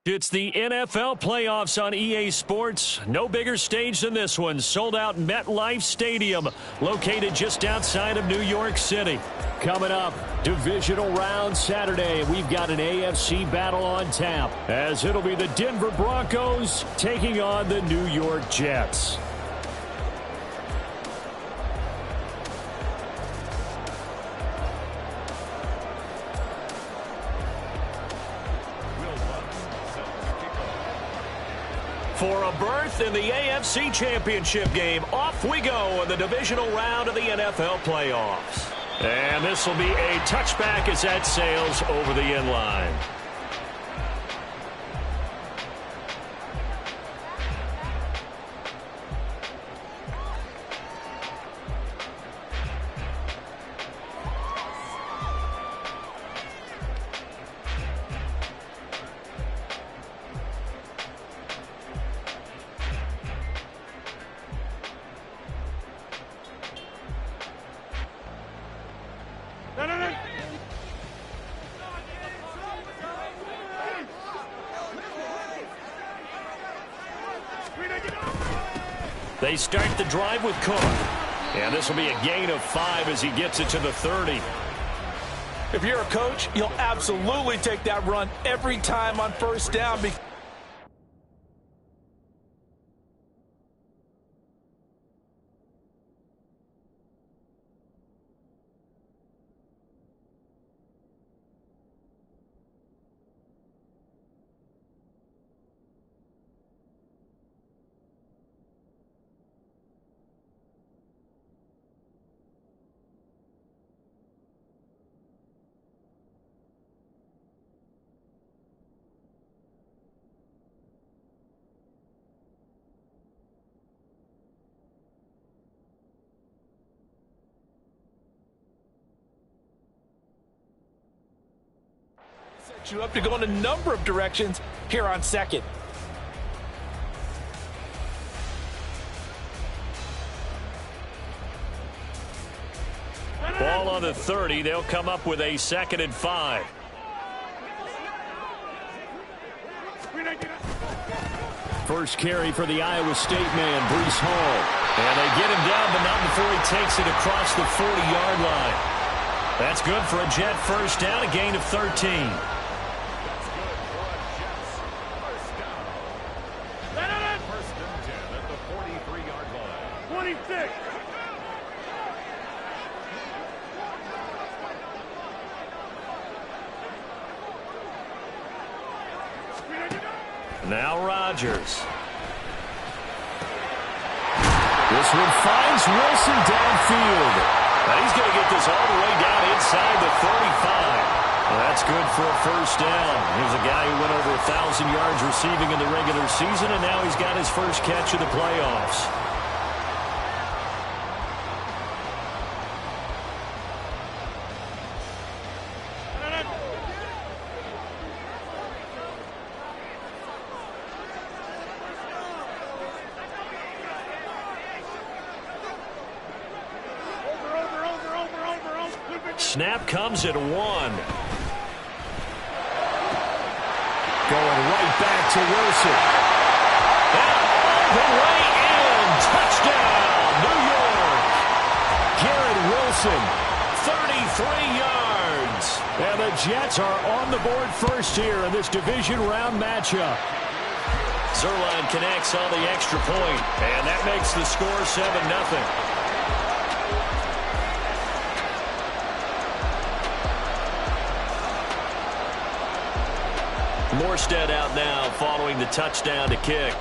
It's the NFL playoffs on EA Sports. No bigger stage than this one. Sold out MetLife Stadium, located just outside of New York City. Coming up, divisional round Saturday. We've got an AFC battle on tap, as it'll be the Denver Broncos taking on the New York Jets. For a berth in the AFC Championship game, off we go in the divisional round of the NFL playoffs. And this will be a touchback as that sails over the end line. They start the drive with Cook. And this will be a gain of 5 as he gets it to the 30. If you're a coach, you'll absolutely take that run every time on first down. You up to go in a number of directions here on second. Ball on the 30. They'll come up with a 2nd and 5. First carry for the Iowa State man, Breece Hall. And they get him down, but not before he takes it across the 40-yard line. That's good for a Jet first down, a gain of 13. Now Rodgers. This one finds Wilson downfield. And he's going to get this all the way down inside the 35. Well, that's good for a first down. Here's a guy who went over 1,000 yards receiving in the regular season, and now he's got his first catch of the playoffs. Snap comes at 1. Going right back to Wilson. And all the way in. Touchdown, New York. Garrett Wilson, 33 yards. And the Jets are on the board first here in this division round matchup. Zerline connects on the extra point, and that makes the score 7-0. Morstead out now following the touchdown to kick.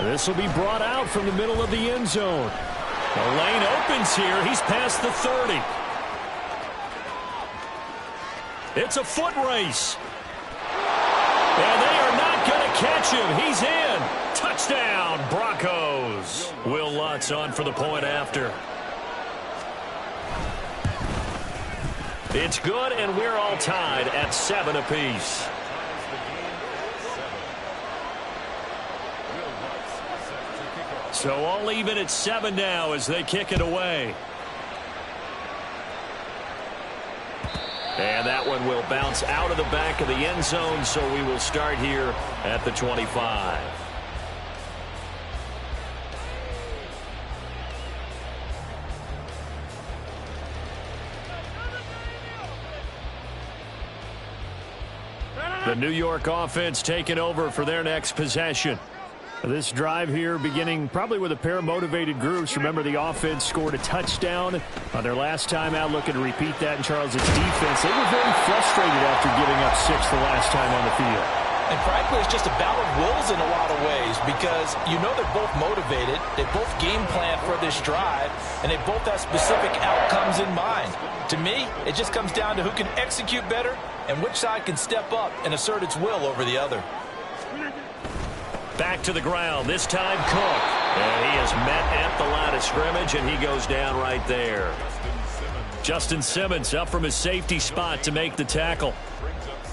This will be brought out from the middle of the end zone. The lane opens here. He's past the 30. It's a foot race. And they are not going to catch him. He's in. Touchdown, Broncos. Will Lutz on for the point after. It's good, and we're all tied at 7 apiece. So all even at 7 now as they kick it away. And that one will bounce out of the back of the end zone, so we will start here at the 25. The New York offense taking over for their next possession. This drive here beginning probably with a pair of motivated groups. Remember, the offense scored a touchdown on their last time out, looking to repeat that in Charles' defense. They were very frustrated after giving up 6 the last time on the field. And frankly, it's just a battle of wills in a lot of ways because you know they're both motivated. They both game plan for this drive, and they both have specific outcomes in mind. To me, it just comes down to who can execute better and which side can step up and assert its will over the other. Back to the ground, this time Cook. And he is met at the line of scrimmage, and he goes down right there. Justin Simmons up from his safety spot to make the tackle.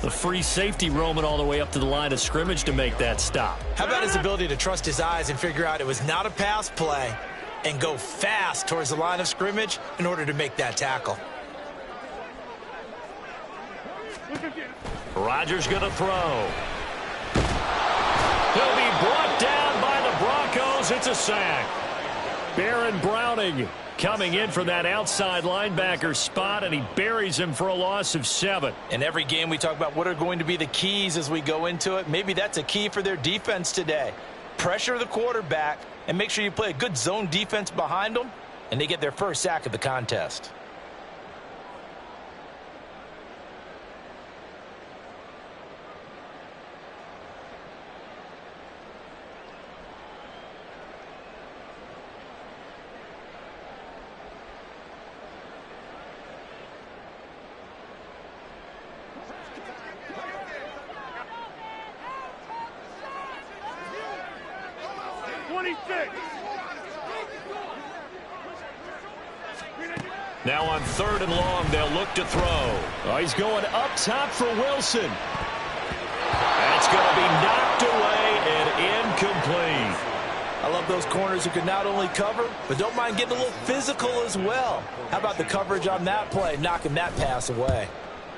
The free safety roaming all the way up to the line of scrimmage to make that stop. How about his ability to trust his eyes and figure out it was not a pass play and go fast towards the line of scrimmage in order to make that tackle. Rodgers going to throw. He'll be brought down by the Broncos. It's a sack. Baron Browning coming in from that outside linebacker spot, and he buries him for a loss of 7. In every game we talk about what are going to be the keys as we go into it. Maybe that's a key for their defense today. Pressure the quarterback and make sure you play a good zone defense behind them, and they get their first sack of the contest. Now on 3rd and long, they'll look to throw. Oh, he's going up top for Wilson. That's going to be knocked away and incomplete. I love those corners who can not only cover, but don't mind getting a little physical as well. How about the coverage on that play, knocking that pass away?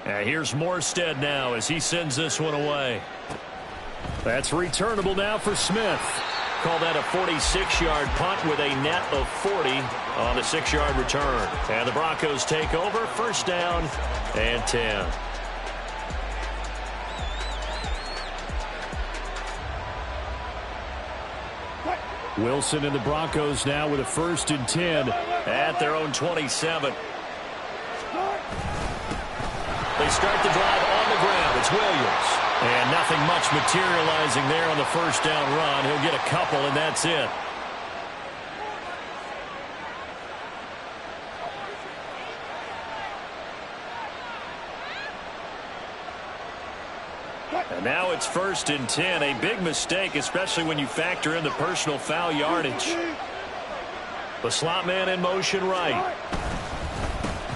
Here's Morstead now as he sends this one away. That's returnable now for Smith. Call that a 46-yard punt with a net of 40 on the 6-yard return. And the Broncos take over, 1st down and 10. Wilson and the Broncos now with a 1st and 10 at their own 27. They start the drive on the ground. It's Williams. And nothing much materializing there on the 1st down run. He'll get a couple, and that's it. And now it's 1st and 10. A big mistake, especially when you factor in the personal foul yardage. The slot man in motion right.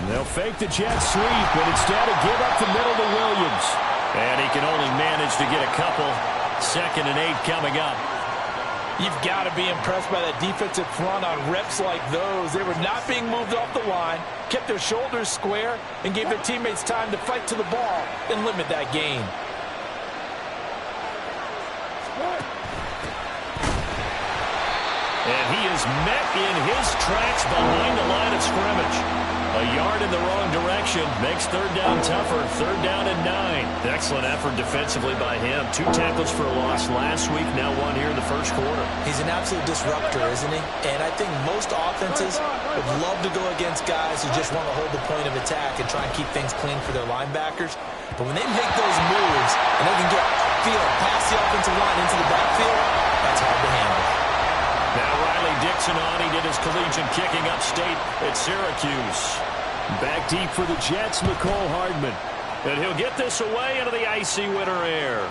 They'll fake the jet sweep, but instead of give up the middle to Williams. And he can only manage to get a couple. 2nd and 8 coming up. You've got to be impressed by that defensive front on reps like those. They were not being moved off the line, kept their shoulders square, and gave their teammates time to fight to the ball and limit that gain. And he is met in his tracks behind the line of scrimmage. A yard in the wrong direction makes 3rd down tougher. 3rd down and 9. Excellent effort defensively by him. 2 tackles for a loss last week, now 1 here in the 1st quarter. He's an absolute disruptor, isn't he? And I think most offenses would love to go against guys who just want to hold the point of attack and try and keep things clean for their linebackers. But when they make those moves and they can get field past the offensive line into the backfield, that's hard to handle. Now Riley Dixon on. He did his collegiate kicking upstate at Syracuse. Back deep for the Jets, McCole Hardman. And he'll get this away into the icy winter air.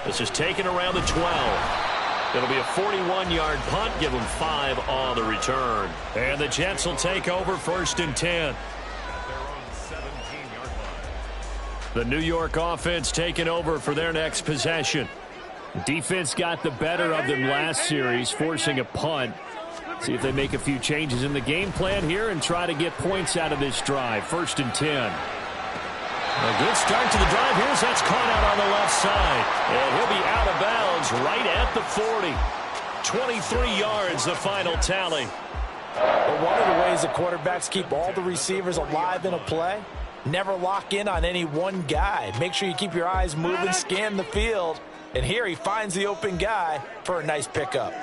This is taken around the 12. It'll be a 41-yard punt. Give them 5 on the return. And the Jets will take over 1st and 10. The New York offense taking over for their next possession. Defense got the better of them last series, forcing a punt. See if they make a few changes in the game plan here and try to get points out of this drive. 1st and 10. A good start to the drive. Here's that's caught out on the left side. And he'll be out of bounds right at the 40. 23 yards, the final tally. But one of the ways that quarterbacks keep all the receivers alive in a play, never lock in on any one guy. Make sure you keep your eyes moving, scan the field. And here he finds the open guy for a nice pickup.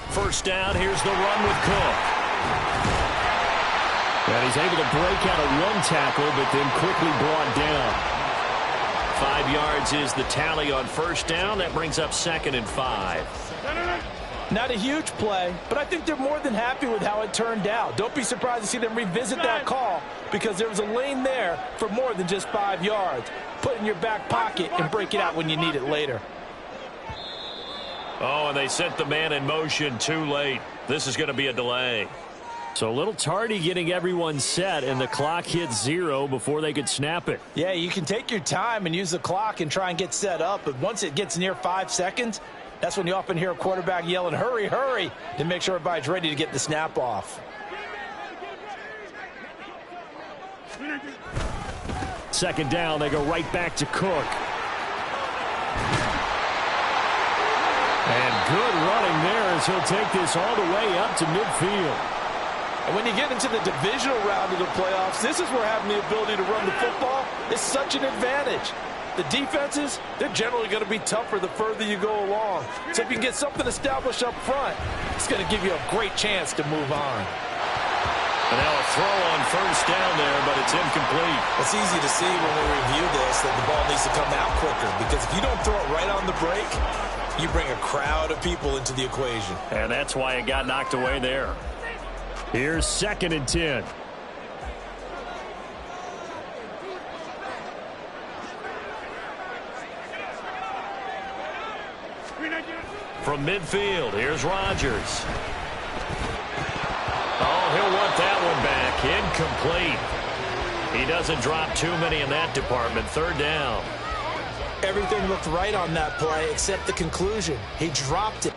First down, here's the run with Cook. And he's able to break out of one tackle, but then quickly brought down. 5 yards is the tally on first down. That brings up 2nd and 5. Not a huge play, but I think they're more than happy with how it turned out. Don't be surprised to see them revisit that call because there was a lane there for more than just 5 yards. Put it in your back pocket and break it out when you need it later. Oh, and they sent the man in motion too late. This is going to be a delay. So a little tardy getting everyone set, and the clock hit 0 before they could snap it. Yeah, you can take your time and use the clock and try and get set up, but once it gets near 5 seconds, that's when you often hear a quarterback yelling, hurry, hurry, to make sure everybody's ready to get the snap off. Second down, they go right back to Cook. And good running there as he'll take this all the way up to midfield. And when you get into the divisional round of the playoffs, this is where having the ability to run the football is such an advantage. The defenses, they're generally going to be tougher the further you go along. So if you can get something established up front, it's going to give you a great chance to move on. And now a throw on first down there, but it's incomplete. It's easy to see when we review this that the ball needs to come out quicker because if you don't throw it right on the break, you bring a crowd of people into the equation. And that's why it got knocked away there. Here's 2nd and 10. From midfield, here's Rodgers. Oh, he'll want that one back. Incomplete. He doesn't drop too many in that department. 3rd down. Everything looked right on that play except the conclusion. He dropped it.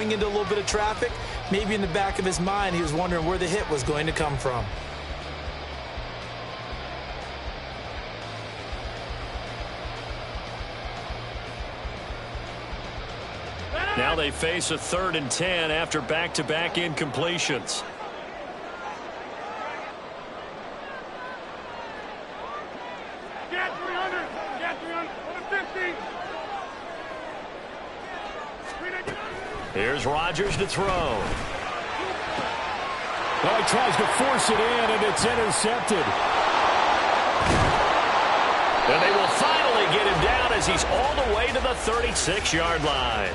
going into a little bit of traffic. Maybe in the back of his mind, he was wondering where the hit was going to come from. Now they face a 3rd and 10 after back-to-back incompletions. Get 300. Get 300. 150. Here's Rodgers to throw. Well, he tries to force it in, and it's intercepted. And they will finally get him down as he's all the way to the 36-yard line.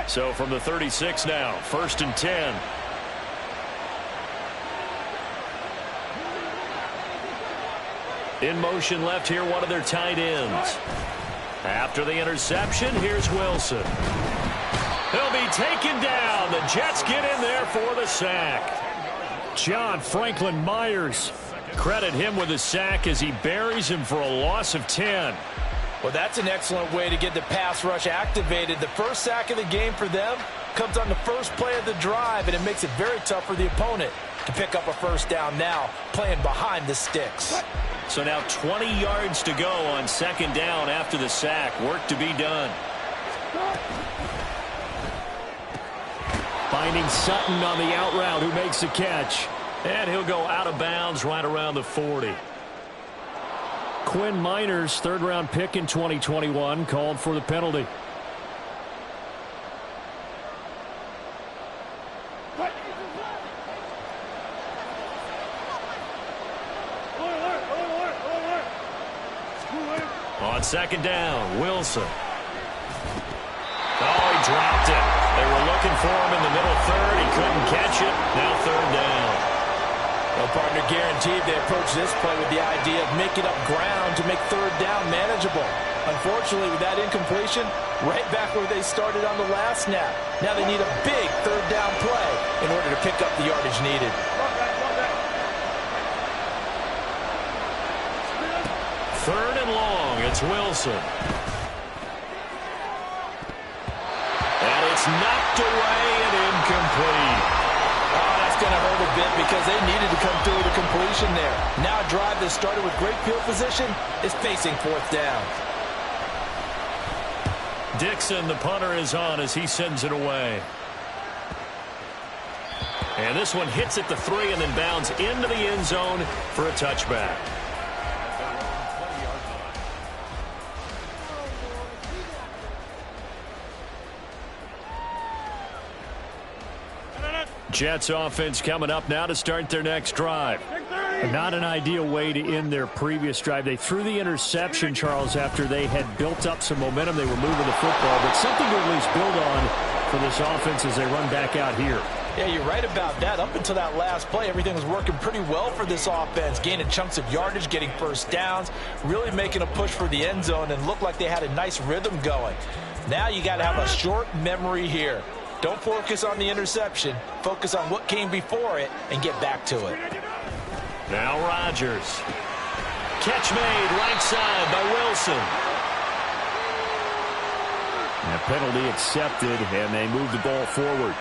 So from the 36 now, 1st and 10. In motion left here, one of their tight ends. After the interception, here's Wilson. He'll be taken down. The Jets get in there for the sack. John Franklin Myers. Credit him with a sack as he buries him for a loss of 10. Well, that's an excellent way to get the pass rush activated. The first sack of the game for them comes on the first play of the drive, and it makes it very tough for the opponent to pick up a first down now, playing behind the sticks. So now 20 yards to go on 2nd down after the sack. Work to be done. Finding Sutton on the out route, who makes the catch. And he'll go out of bounds right around the 40. Quinn Miners, 3rd-round pick in 2021, called for the penalty. On 2nd down, Wilson. Oh, he dropped it. They were looking for him in the middle 3rd. He couldn't catch it. Now 3rd down. Well, partner, guaranteed they approach this play with the idea of making up ground to make 3rd down manageable. Unfortunately, with that incompletion, right back where they started on the last snap. Now they need a big 3rd down play in order to pick up the yardage needed. 3rd and long. It's Wilson. And it's knocked away and incomplete. Oh, that's going to hurt a bit because they needed to come through with a completion there. Now a drive that started with great field position is facing 4th down. Dixon, the punter, is on as he sends it away. And this one hits at the 3 and then bounds into the end zone for a touchback. Jets offense coming up now to start their next drive. Not an ideal way to end their previous drive. They threw the interception, Charles, after they had built up some momentum. They were moving the football, but something to at least build on for this offense as they run back out here. Yeah, you're right about that. Up until that last play, everything was working pretty well for this offense, gaining chunks of yardage, getting first downs, really making a push for the end zone, and looked like they had a nice rhythm going. Now you got to have a short memory here. Don't focus on the interception. Focus on what came before it and get back to it. Now Rodgers. Catch made right side by Wilson. And a penalty accepted, and they move the ball forward.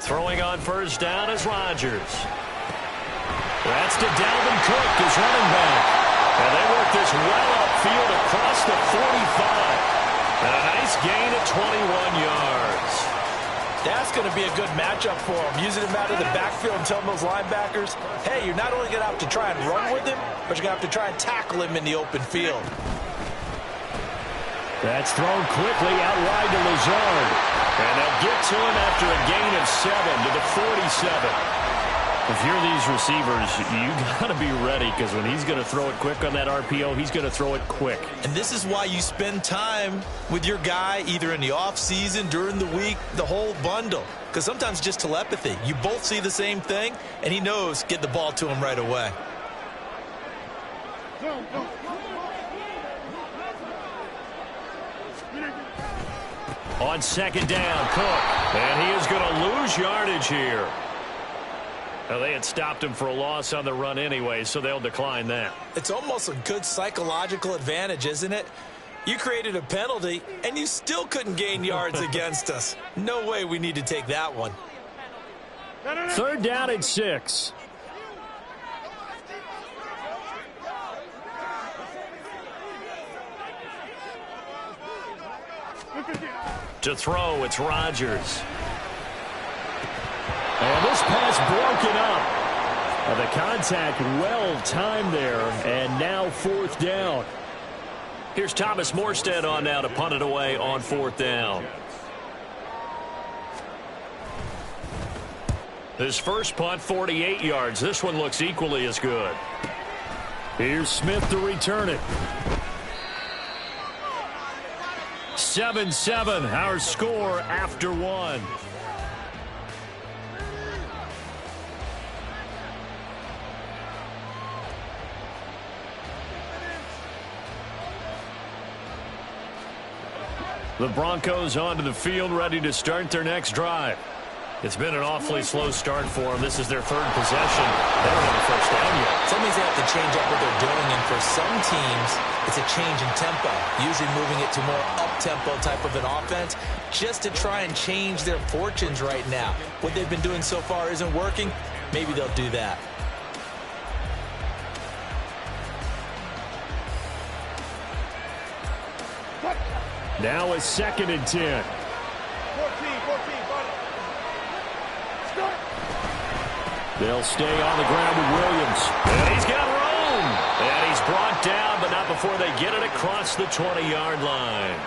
Throwing on first down is Rodgers. That's to Dalvin Cook, his running back. And they work this well upfield across the 45. And a nice gain of 21 yards. That's going to be a good matchup for him. Using him out of the backfield and telling those linebackers, hey, you're not only going to have to try and run with him, but you're going to have to try and tackle him in the open field. That's thrown quickly out wide to Lazard. And they'll get to him after a gain of 7 to the 47. If you're these receivers, you got to be ready, because when he's going to throw it quick on that RPO, he's going to throw it quick. And this is why you spend time with your guy either in the offseason, during the week, the whole bundle. Because sometimes just telepathy. You both see the same thing, and he knows get the ball to him right away. On second down, Cook. And he is going to lose yardage here. Well, they had stopped him for a loss on the run anyway, so they'll decline that. It's almost a good psychological advantage, isn't it? You created a penalty, and you still couldn't gain yards against us. No way we need to take that one. Third down and 6. To throw, it's Rodgers. And this pass broken up. The contact well timed there, and now fourth down. Here's Thomas Morstead on now to punt it away on fourth down. His first punt, 48 yards. This one looks equally as good. Here's Smith to return it. 7-7, our score after one. The Broncos onto the field, ready to start their next drive. It's been an awfully slow start for them. This is their third possession. They don't have a first down yet. Some means they have to change up what they're doing, and for some teams, it's a change in tempo, usually moving it to more up-tempo type of an offense, just to try and change their fortunes right now. What they've been doing so far isn't working. Maybe they'll do that. Now a second and 10. 14, They'll stay on the ground with Williams. And he's got room. And he's brought down, but not before they get it across the 20-yard line.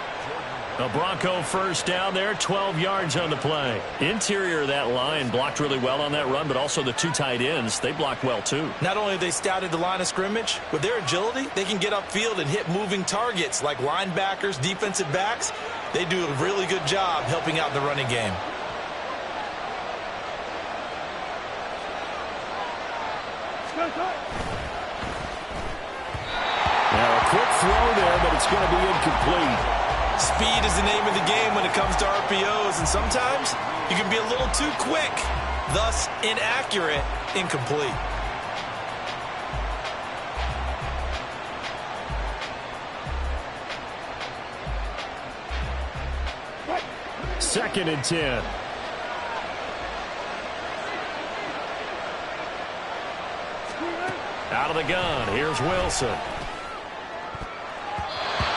A Bronco first down there, 12 yards on the play. Interior of that line blocked really well on that run, but also the two tight ends, they blocked well too. Not only have they scouted the line of scrimmage, with their agility, they can get upfield and hit moving targets like linebackers, defensive backs. They do a really good job helping out in the running game. Now a quick throw there, but it's going to be incomplete. Speed is the name of the game when it comes to RPOs, and sometimes you can be a little too quick, thus inaccurate, incomplete. Second and 10. Out of the gun, here's Wilson.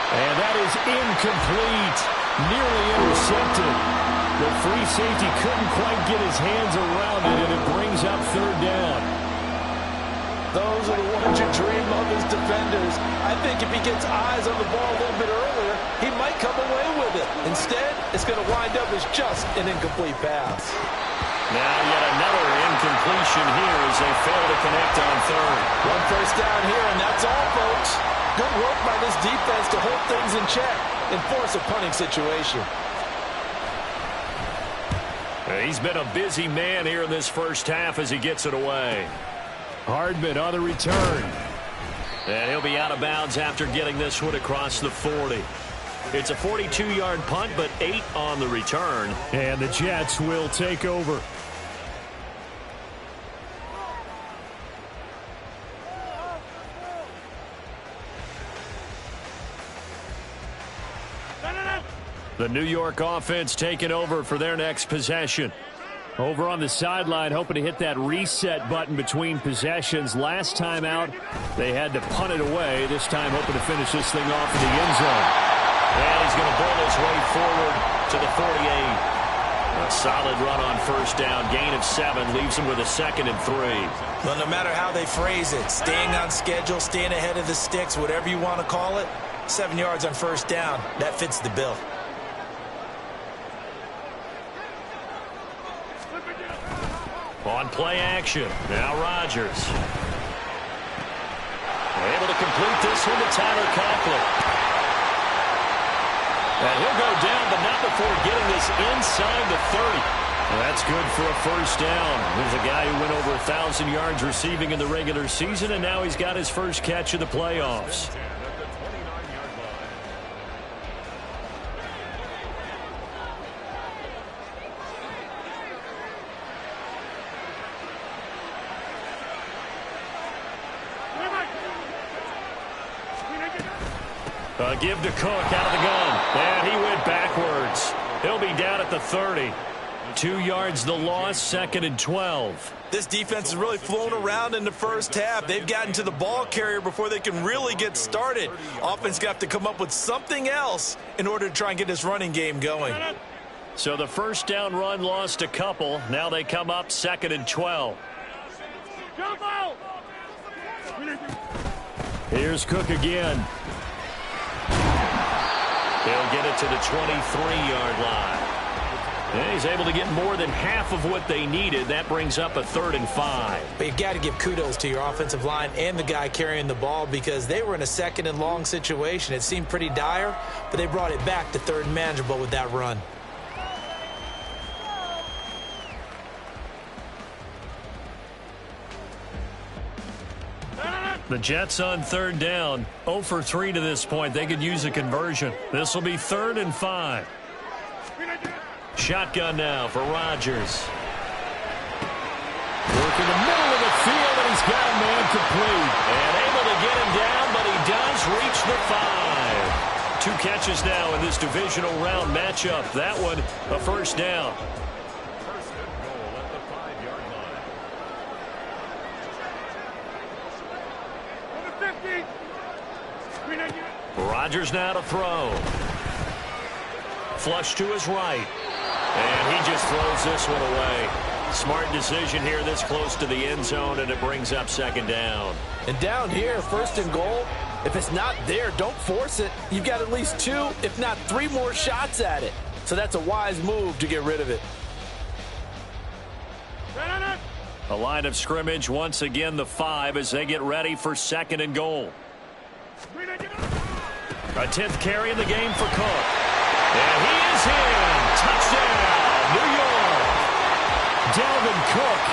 And that is incomplete. Nearly intercepted. The free safety couldn't quite get his hands around it, and it brings up third down. Those are the ones you dream of as defenders. I think if he gets eyes on the ball a little bit earlier, he might come away with it. Instead, it's going to wind up as just an incomplete pass. Now yet another incompletion here as they fail to connect on third. One first down here, and that's all, folks. Good work by this defense to hold things in check and force a punting situation. He's been a busy man here in this first half as he gets it away. Hardman on the return. And he'll be out of bounds after getting this one across the 40. It's a 42-yard punt, but 8 on the return. And the Jets will take over. The New York offense taking over for their next possession. Over on the sideline, hoping to hit that reset button between possessions. Last time out, they had to punt it away. This time, hoping to finish this thing off in the end zone. And he's going to bowl his way forward to the 48. A solid run on first down. Gain of 7 leaves him with a 2nd and 3. Well, no matter how they phrase it, staying on schedule, staying ahead of the sticks, whatever you want to call it, 7 yards on first down, that fits the bill. On play action. Now Rodgers. Able to complete this one to Tyler Conklin. And he'll go down, but not before getting this inside the 30. That's good for a first down. There's a guy who went over 1,000 yards receiving in the regular season, and now he's got his first catch of the playoffs. Give to Cook out of the gun. And he went backwards. He'll be down at the 30. 2 yards the loss, 2nd and 12. This defense is really flown around in the first half. They've gotten to the ball carrier before they can really get started. Offense got to come up with something else in order to try and get this running game going. So the first down run lost a couple. Now they come up 2nd and 12. Jump out! Here's Cook again. He'll get it to the 23-yard line. And he's able to get more than half of what they needed. That brings up a 3rd and 5. But you've got to give kudos to your offensive line and the guy carrying the ball because they were in a 2nd and long situation. It seemed pretty dire, but they brought it back to 3rd and manageable with that run. The Jets on 3rd down. 0 for 3 to this point. They could use a conversion. This will be 3rd and 5. Shotgun now for Rodgers. Work in the middle of the field, and he's got a man complete. And able to get him down, but he does reach the 5. 2 catches now in this divisional round matchup. That one, a first down. Rodgers now to throw. Flush to his right. And he just throws this one away. Smart decision here this close to the end zone, and it brings up 2nd down. And down here, 1st and goal, if it's not there, don't force it. You've got at least 2, if not 3 more shots at it. So that's a wise move to get rid of it. A line of scrimmage, once again the 5 as they get ready for 2nd and goal. A 10th carry in the game for Cook. And he is in. Touchdown, New York. Dalvin Cook,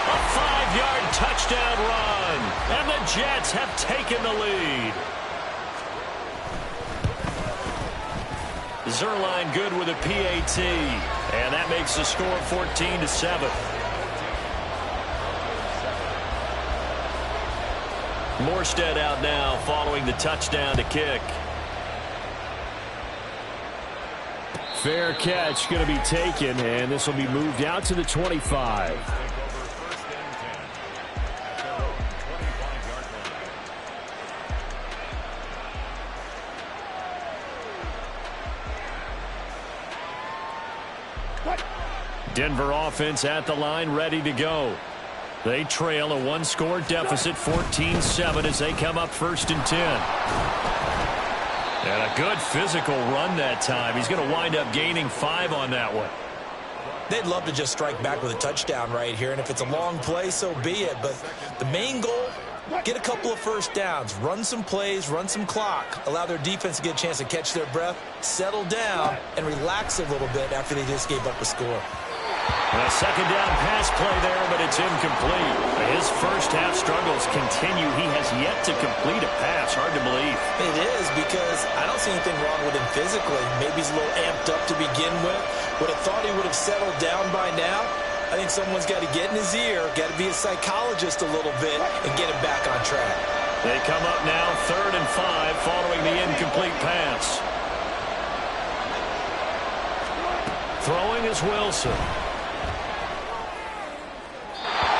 a 5-yard touchdown run. And the Jets have taken the lead. Zerline good with a PAT. And that makes the score 14-7. Morstead out now following the touchdown to kick. Fair catch going to be taken, and this will be moved out to the 25. Denver offense at the line, ready to go. They trail a 1-score deficit, 14-7 as they come up 1st and 10. And a good physical run that time. He's going to wind up gaining 5 on that one. They'd love to just strike back with a touchdown right here, and if it's a long play, so be it. But the main goal, get a couple of first downs, run some plays, run some clock, allow their defense to get a chance to catch their breath, settle down, and relax a little bit after they just gave up a score. A 2nd down pass play there, but it's incomplete. His first half struggles continue. He has yet to complete a pass. Hard to believe. It is, because I don't see anything wrong with him physically. Maybe he's a little amped up to begin with. Would have thought he would have settled down by now. I think someone's got to get in his ear, got to be a psychologist a little bit, and get him back on track. They come up now 3rd and 5 following the incomplete pass. Throwing is Wilson.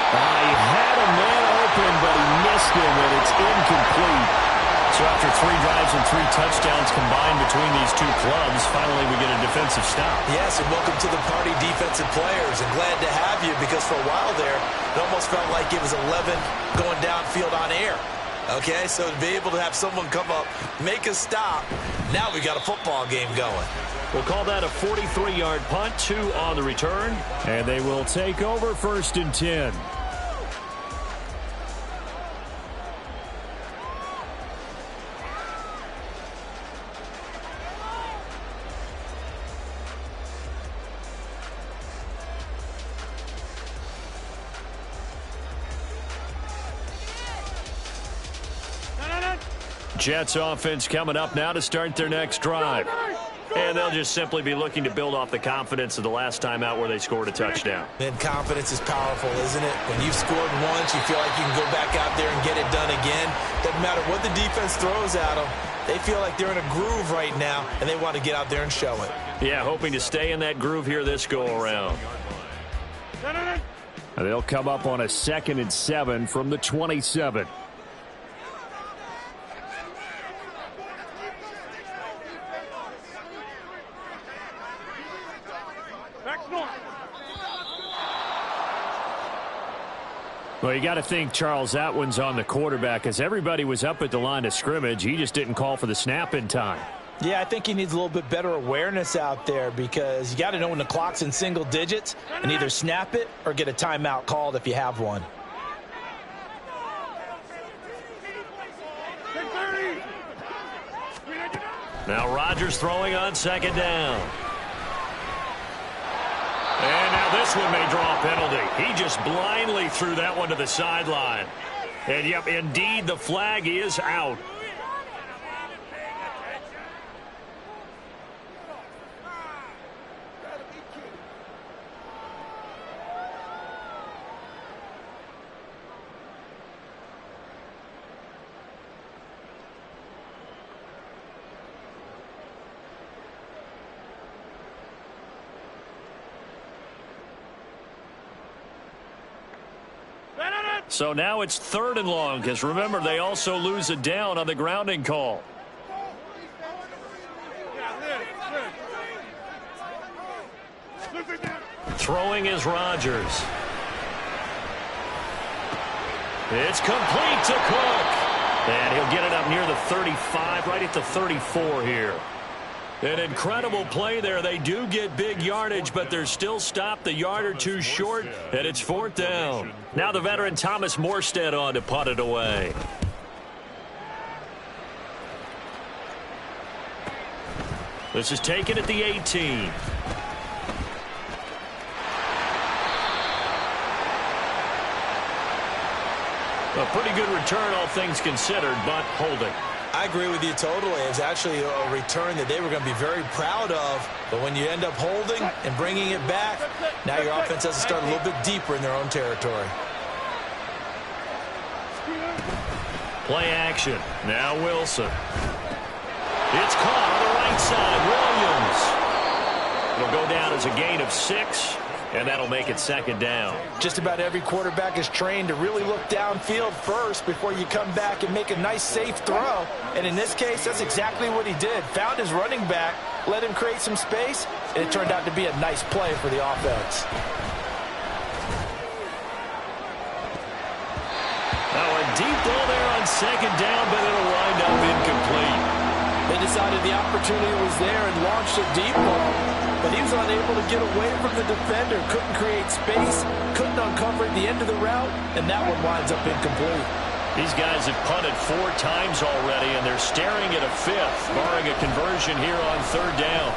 He had a man open, but he missed him, and it's incomplete. So after 3 drives and 3 touchdowns combined between these two clubs, finally we get a defensive stop. Yes, and welcome to the party, defensive players, and glad to have you, because for a while there, it almost felt like it was 11 going downfield on air. Okay, so to be able to have someone come up, make a stop, now we got a football game going. We'll call that a 43-yard punt, 2 on the return. And they will take over 1st and 10. Jets offense coming up now to start their next drive. And they'll just simply be looking to build off the confidence of the last time out where they scored a touchdown. And confidence is powerful, isn't it? When you've scored once, you feel like you can go back out there and get it done again. Doesn't matter what the defense throws at them. They feel like they're in a groove right now, and they want to get out there and show it. Yeah, hoping to stay in that groove here this go-around. They'll come up on a 2nd and 7 from the 27. Well, you got to think, Charles, that one's on the quarterback as everybody was up at the line of scrimmage. He just didn't call for the snap in time. Yeah, I think he needs a little bit better awareness out there because you got to know when the clock's in single digits and either snap it or get a timeout called if you have one. Now Rodgers throwing on 2nd down. And now this one may draw a penalty. He just blindly threw that one to the sideline. And, yep, indeed, the flag is out. So now it's 3rd and long because, remember, they also lose a down on the grounding call. Throwing is Rodgers. It's complete to Cook. And he'll get it up near the 35, right at the 34 here. An incredible play there. They do get big yardage, but they're still stopped a yard or two short, and it's 4th down. Now the veteran Thomas Morstead on to punt it away. This is taken at the 18. A pretty good return, all things considered, but holding. I agree with you totally. It's actually a return that they were going to be very proud of. But when you end up holding and bringing it back, now your offense has to start a little bit deeper in their own territory. Play action. Now Wilson. It's caught on the right side. Williams. It'll go down as a gain of 6. And that'll make it 2nd down. Just about every quarterback is trained to really look downfield first before you come back and make a nice, safe throw. And in this case, that's exactly what he did. Found his running back, let him create some space, and it turned out to be a nice play for the offense. Now a deep ball there on 2nd down, but it'll wind up incomplete. They decided the opportunity was there and launched a deep ball. But he was unable to get away from the defender, couldn't create space, couldn't uncover at the end of the route, and that one winds up incomplete. These guys have punted 4 times already, and they're staring at a 5th, barring a conversion here on 3rd down.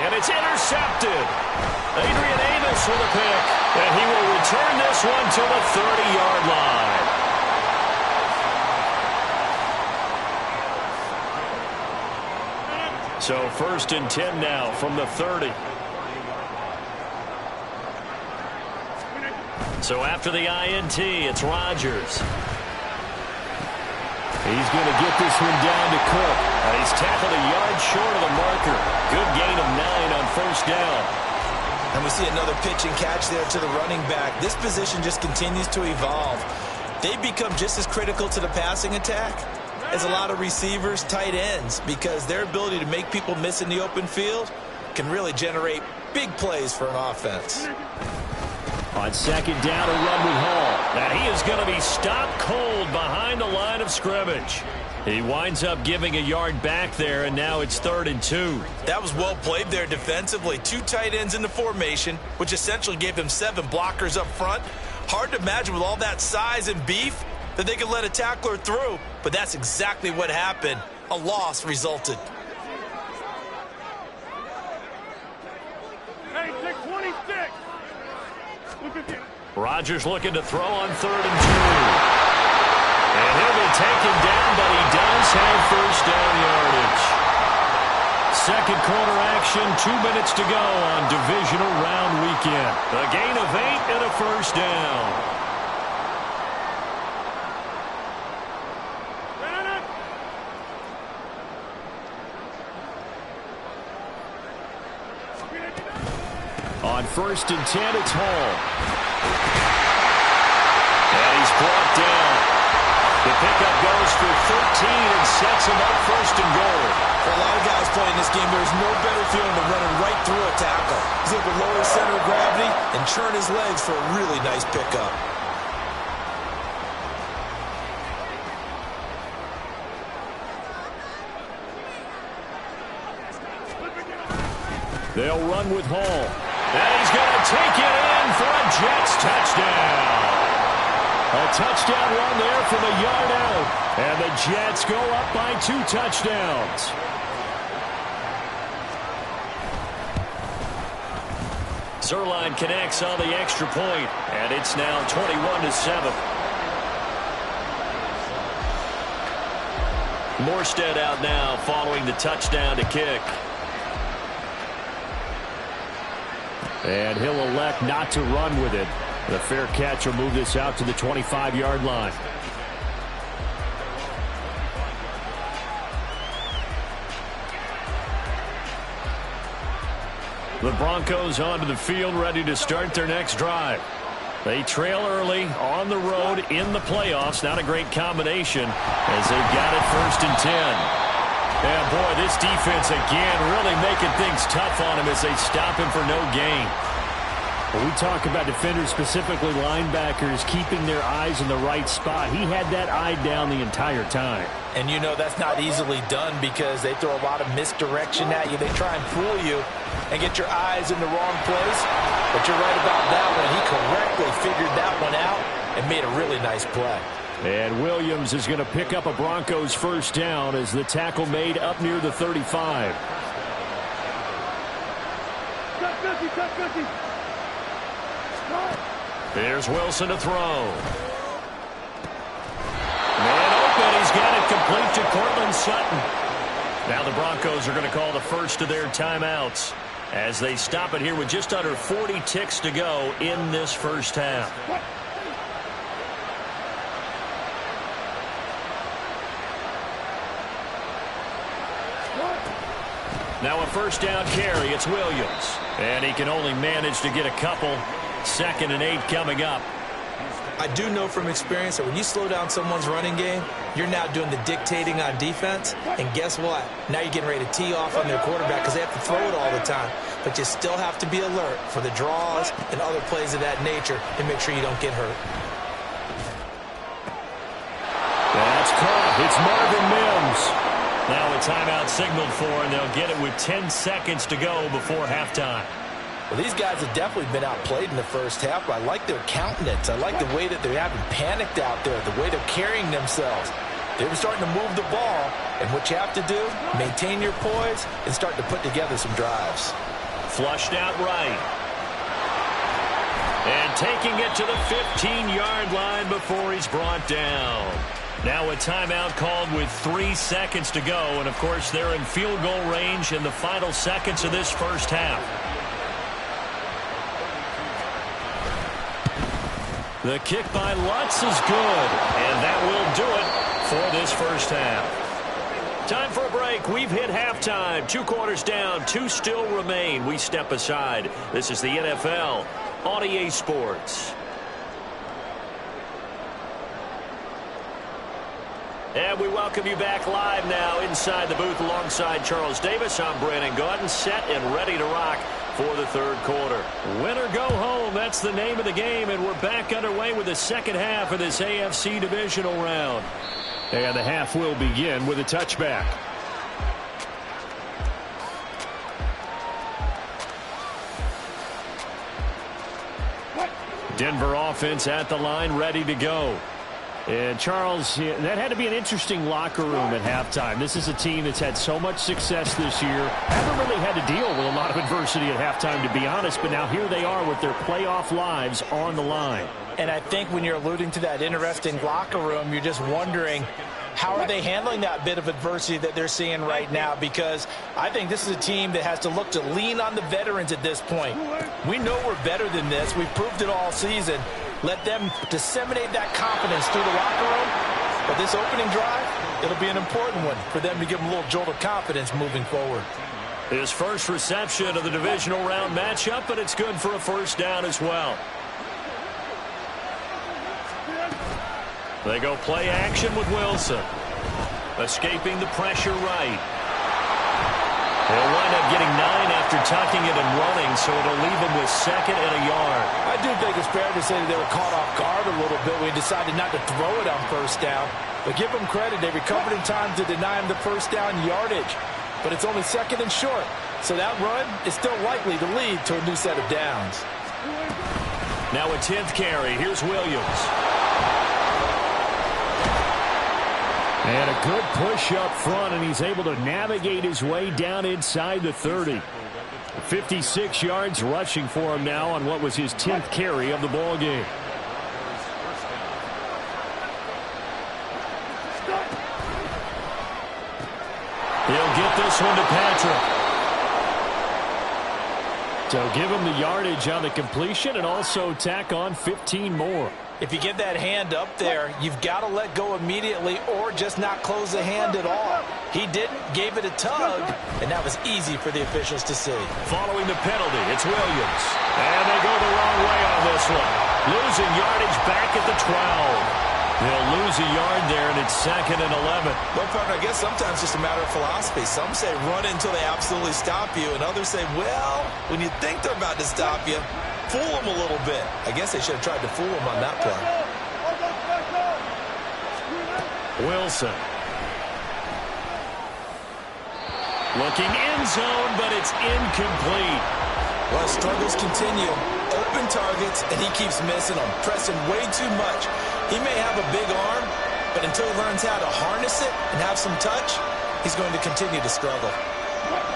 And it's intercepted. Adrian Amos with a pick, and he will return this one to the 30-yard line. So 1st and 10 now from the 30. So after the INT, it's Rodgers. He's going to get this one down to Cook. He's tackled a yard short of the marker. Good gain of 9 on 1st down. And we see another pitch and catch there to the running back. This position just continues to evolve. They become just as critical to the passing attack as a lot of receivers, tight ends, because their ability to make people miss in the open field can really generate big plays for an offense. On second down, a run with Hall. Now he is going to be stopped cold behind the line of scrimmage. He winds up giving a yard back there, and now it's 3rd and 2. That was well played there defensively. 2 tight ends in the formation, which essentially gave them 7 blockers up front. Hard to imagine with all that size and beef that they could let a tackler through, but that's exactly what happened. A loss resulted. Hey, 626. Look at you. Rodgers looking to throw on 3rd and 2. And he'll be taken down, but he does have first down yardage. Second quarter action, 2 minutes to go on divisional round weekend. A gain of 8 and a first down. On 1st and 10, it's Hall. And he's brought down. The pickup goes for 13 and sets him up 1st and goal. For a lot of guys playing this game, there's no better feeling than running right through a tackle. He's able to lower his center of gravity and churn his legs for a really nice pickup. They'll run with Hall. And he's going to take it in for a Jets touchdown. A touchdown run there from a yard out. And the Jets go up by 2 touchdowns. Zerline connects on the extra point, and it's now 21-7. Morstead out now following the touchdown to kick. And he'll elect not to run with it. The fair catch will move this out to the 25-yard line. The Broncos onto the field, ready to start their next drive. They trail early on the road in the playoffs. Not a great combination as they've got it 1st and 10. And boy, this defense again really making things tough on him as they stop him for no gain. When we talk about defenders, specifically linebackers, keeping their eyes in the right spot, he had that eye down the entire time. And you know that's not easily done because they throw a lot of misdirection at you. They try and fool you and get your eyes in the wrong place. But you're right about that one. He correctly figured that one out and made a really nice play. And Williams is going to pick up a Broncos first down as the tackle made up near the 35. There's Wilson to throw. Man open, he's got it complete to Cortland Sutton. Now the Broncos are going to call the first of their timeouts as they stop it here with just under 40 ticks to go in this first half. Now a first down carry, it's Williams. And he can only manage to get a couple. 2nd and 8 coming up. I do know from experience that when you slow down someone's running game, you're now doing the dictating on defense. And guess what? Now you're getting ready to tee off on their quarterback because they have to throw it all the time. But you still have to be alert for the draws and other plays of that nature and make sure you don't get hurt. That's caught. It's Marvin Mims. Now a timeout signaled for, and they'll get it with 10 seconds to go before halftime. Well, these guys have definitely been outplayed in the first half, but I like their countenance. I like the way that they haven't panicked out there, the way they're carrying themselves. They're starting to move the ball, and what you have to do, maintain your poise and start to put together some drives. Flushed out right. And taking it to the 15-yard line before he's brought down. Now a timeout called with 3 seconds to go, and of course they're in field goal range in the final seconds of this first half. The kick by Lutz is good, and that will do it for this first half. Time for a break. We've hit halftime. 2 quarters down, 2 still remain. We step aside. This is the NFL on EA Sports. And we welcome you back live now inside the booth alongside Charles Davis. I'm Brandon Gaudin, set and ready to rock for the third quarter. Win or go home, that's the name of the game, and we're back underway with the second half of this AFC divisional round. And the half will begin with a touchback. Denver offense at the line, ready to go. And Charles, that had to be an interesting locker room at halftime. This is a team that's had so much success this year. Haven't really had to deal with a lot of adversity at halftime, to be honest. But now here they are with their playoff lives on the line. And I think when you're alluding to that interesting locker room, you're just wondering, how are they handling that bit of adversity that they're seeing right now? Because I think this is a team that has to look to lean on the veterans at this point. We know we're better than this. We've proved it all season. Let them disseminate that confidence through the locker room. But this opening drive, it'll be an important one for them to give them a little jolt of confidence moving forward. His first reception of the divisional round matchup, but it's good for a first down as well. They go play action with Wilson. Escaping the pressure right. He'll wind up getting 9 after tucking it and running, so it'll leave him with 2nd and a yard. I do think it's fair to say that they were caught off guard a little bit when he decided not to throw it on first down. But give them credit, they recovered in time to deny him the first down yardage. But it's only 2nd and short, so that run is still likely to lead to a new set of downs. Now a 10th carry. Here's Williams. And a good push up front, and he's able to navigate his way down inside the 30. 56 yards rushing for him now on what was his 10th carry of the ball game. He'll get this one to Patrick. So give him the yardage on the completion and also tack on 15 more. If you get that hand up there, you've got to let go immediately or just not close the hand at all. He didn't, gave it a tug, and that was easy for the officials to see. Following the penalty, it's Williams. And they go the wrong way on this one. Losing yardage back at the 12. They'll lose a yard there, and it's 2nd and 11. Well, partner, I guess sometimes it's just a matter of philosophy. Some say run until they absolutely stop you, and others say, well, when you think they're about to stop you, fool them a little bit. I guess they should have tried to fool them on that play. Wilson. Looking end zone, but it's incomplete. Well, struggles continue. Open targets, and he keeps missing them, pressing way too much. He may have a big arm, but until he learns how to harness it and have some touch, he's going to continue to struggle.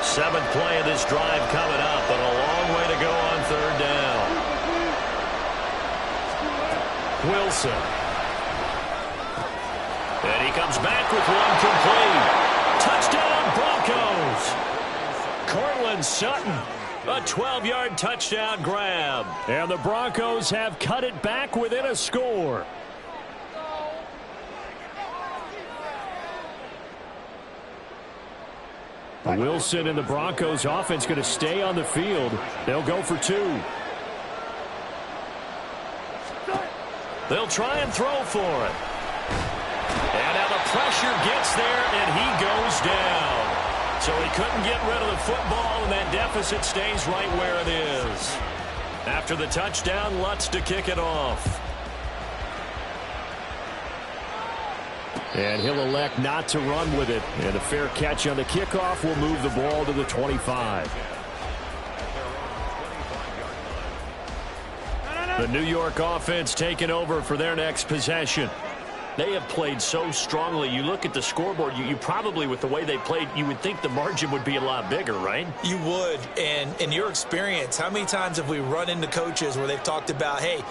7th play of this drive coming up, but a long way to go on 3rd down. Wilson. And he comes back with one complete. Touchdown, Broncos. Cortland Sutton. A 12-yard touchdown grab. And the Broncos have cut it back within a score. Wilson and the Broncos offense going to stay on the field. They'll go for 2. They'll try and throw for it. And now the pressure gets there, and he goes down. So he couldn't get rid of the football, and that deficit stays right where it is. After the touchdown, Lutz to kick it off. And he'll elect not to run with it. And a fair catch on the kickoff will move the ball to the 25. The New York offense taking over for their next possession. They have played so strongly. You look at the scoreboard, you probably, with the way they played, you would think the margin would be a lot bigger, right? You would. And in your experience, how many times have we run into coaches where they've talked about, hey,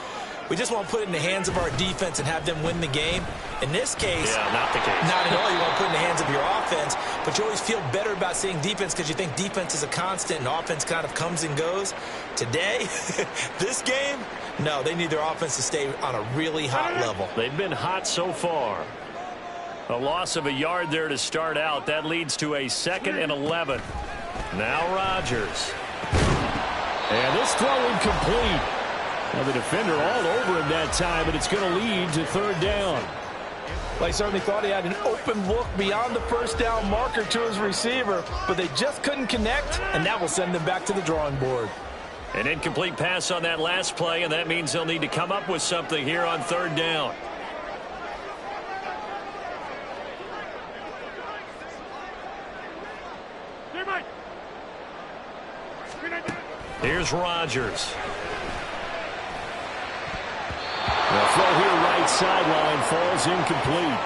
we just want to put it in the hands of our defense and have them win the game? In this case, yeah, not the case. Not at all. You want to put it in the hands of your offense, but you always feel better about seeing defense because you think defense is a constant and offense kind of comes and goes. Today, this game, no, they need their offense to stay on a really hot level. They've been hot so far. A loss of a yard there to start out. That leads to a 2nd and 11. Now Rodgers. And this throw incomplete. Now the defender all over him that time, but it's going to lead to 3rd down. Well, he certainly thought he had an open look beyond the first down marker to his receiver, but they just couldn't connect, and that will send them back to the drawing board. An incomplete pass on that last play, and that means they'll need to come up with something here on third down. Here's Rodgers. The throw here right sideline falls incomplete.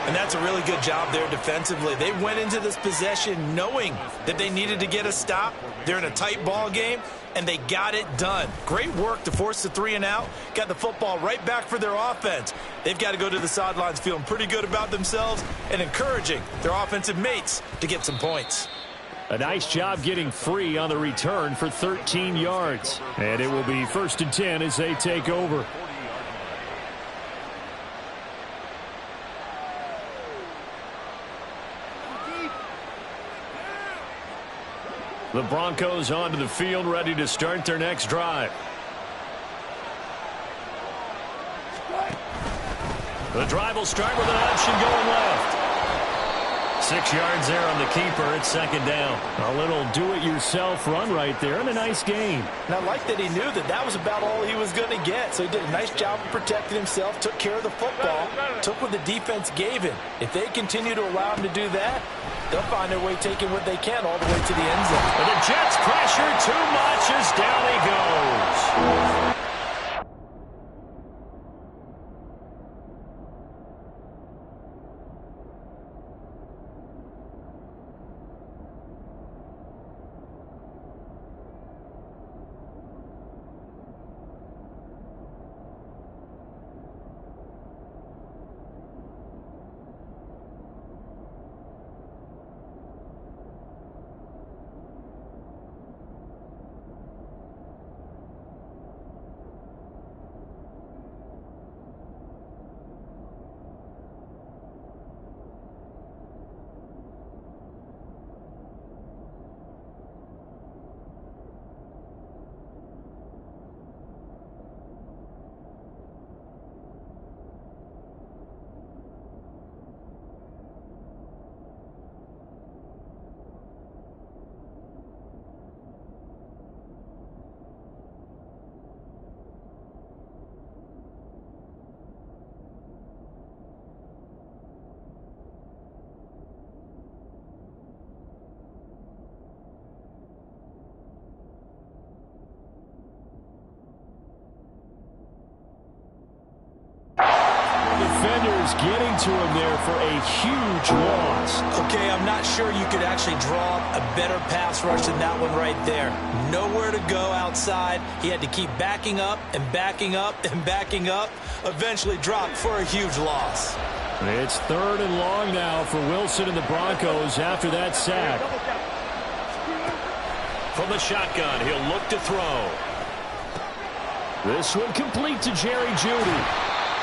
And that's a really good job there defensively. They went into this possession knowing that they needed to get a stop. They're in a tight ball game, and they got it done. Great work to force the 3 and out. Got the football right back for their offense. They've got to go to the sidelines feeling pretty good about themselves and encouraging their offensive mates to get some points. A nice job getting free on the return for 13 yards. And it will be 1st and 10 as they take over. The Broncos onto the field, ready to start their next drive. The drive will start with an option going left. 6 yards there on the keeper. It's 2nd down. A little do-it-yourself run right there and a nice gain. And I like that he knew that that was about all he was going to get. So he did a nice job of protecting himself, took care of the football, took what the defense gave him. If they continue to allow him to do that, they'll find their way taking what they can all the way to the end zone. But the Jets pressure too much as down he goes. Defenders getting to him there for a huge loss. Okay, I'm not sure you could actually draw a better pass rush than that one right there. Nowhere to go outside. He had to keep backing up and backing up and backing up. Eventually dropped for a huge loss. It's 3rd and long now for Wilson and the Broncos after that sack. From the shotgun, he'll look to throw. This one complete to Jerry Jeudy.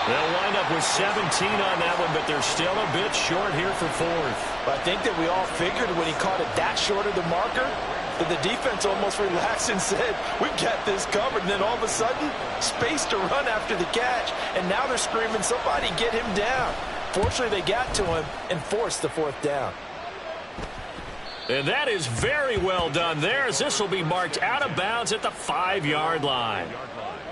They'll wind up with 17 on that one, but they're still a bit short here for 4th. But I think that we all figured when he caught it that short of the marker that the defense almost relaxed and said, we've got this covered. And then all of a sudden, space to run after the catch. And now they're screaming, somebody get him down. Fortunately, they got to him and forced the 4th down. And that is very well done there, as this will be marked out of bounds at the 5-yard line.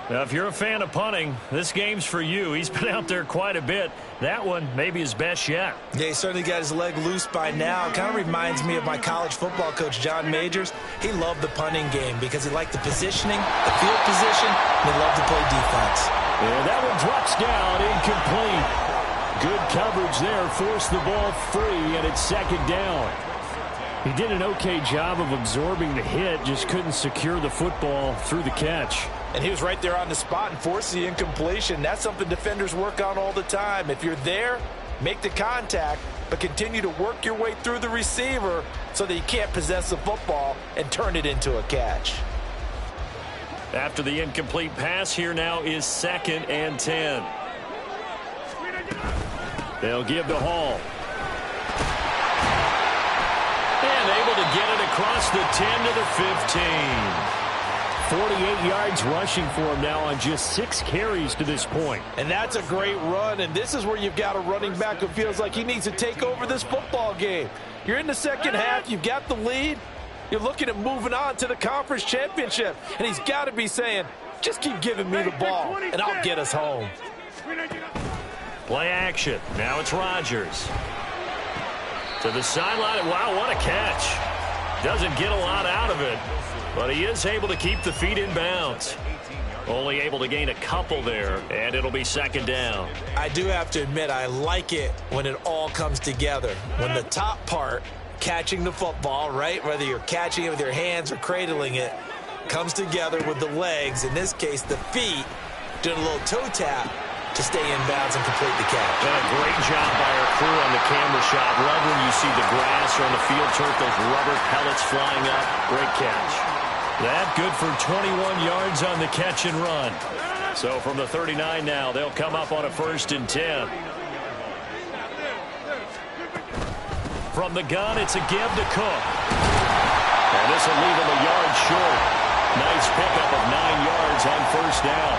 Now, if you're a fan of punting, this game's for you. He's been out there quite a bit. That one may be his best yet. Yeah, he certainly got his leg loose by now. Kind of reminds me of my college football coach, John Majors. He loved the punting game because he liked the positioning, the field position, and he loved to play defense. And that one drops down, incomplete. Good coverage there, forced the ball free, and it's 2nd down. He did an okay job of absorbing the hit, just couldn't secure the football through the catch. And he was right there on the spot and forced the incompletion. That's something defenders work on all the time. If you're there, make the contact, but continue to work your way through the receiver so that you can't possess the football and turn it into a catch. After the incomplete pass, here now is 2nd and 10. They'll give to Hall. And able to get it across the 10 to the 15. 48 yards rushing for him now on just 6 carries to this point. And that's a great run, and this is where you've got a running back who feels like he needs to take over this football game. You're in the second half, you've got the lead, you're looking at moving on to the conference championship, and he's got to be saying, just keep giving me the ball, and I'll get us home. Play action. Now it's Rodgers. To the sideline. Wow, what a catch. Doesn't get a lot out of it, but he is able to keep the feet in bounds. Only able to gain a couple there, and it'll be second down. I do have to admit, I like it when it all comes together. When the top part, catching the football, right, whether you're catching it with your hands or cradling it, comes together with the legs, in this case the feet, doing a little toe tap to stay in bounds and complete the catch. And a great job by our crew on the camera shot. Love when you see the grass or on the field turf, those rubber pellets flying up. Great catch. That good for 21 yards on the catch and run. So from the 39 now, they'll come up on a 1st and 10. From the gun, it's a give to Cook. And this will leave him a yard short. Nice pickup of 9 yards on 1st down.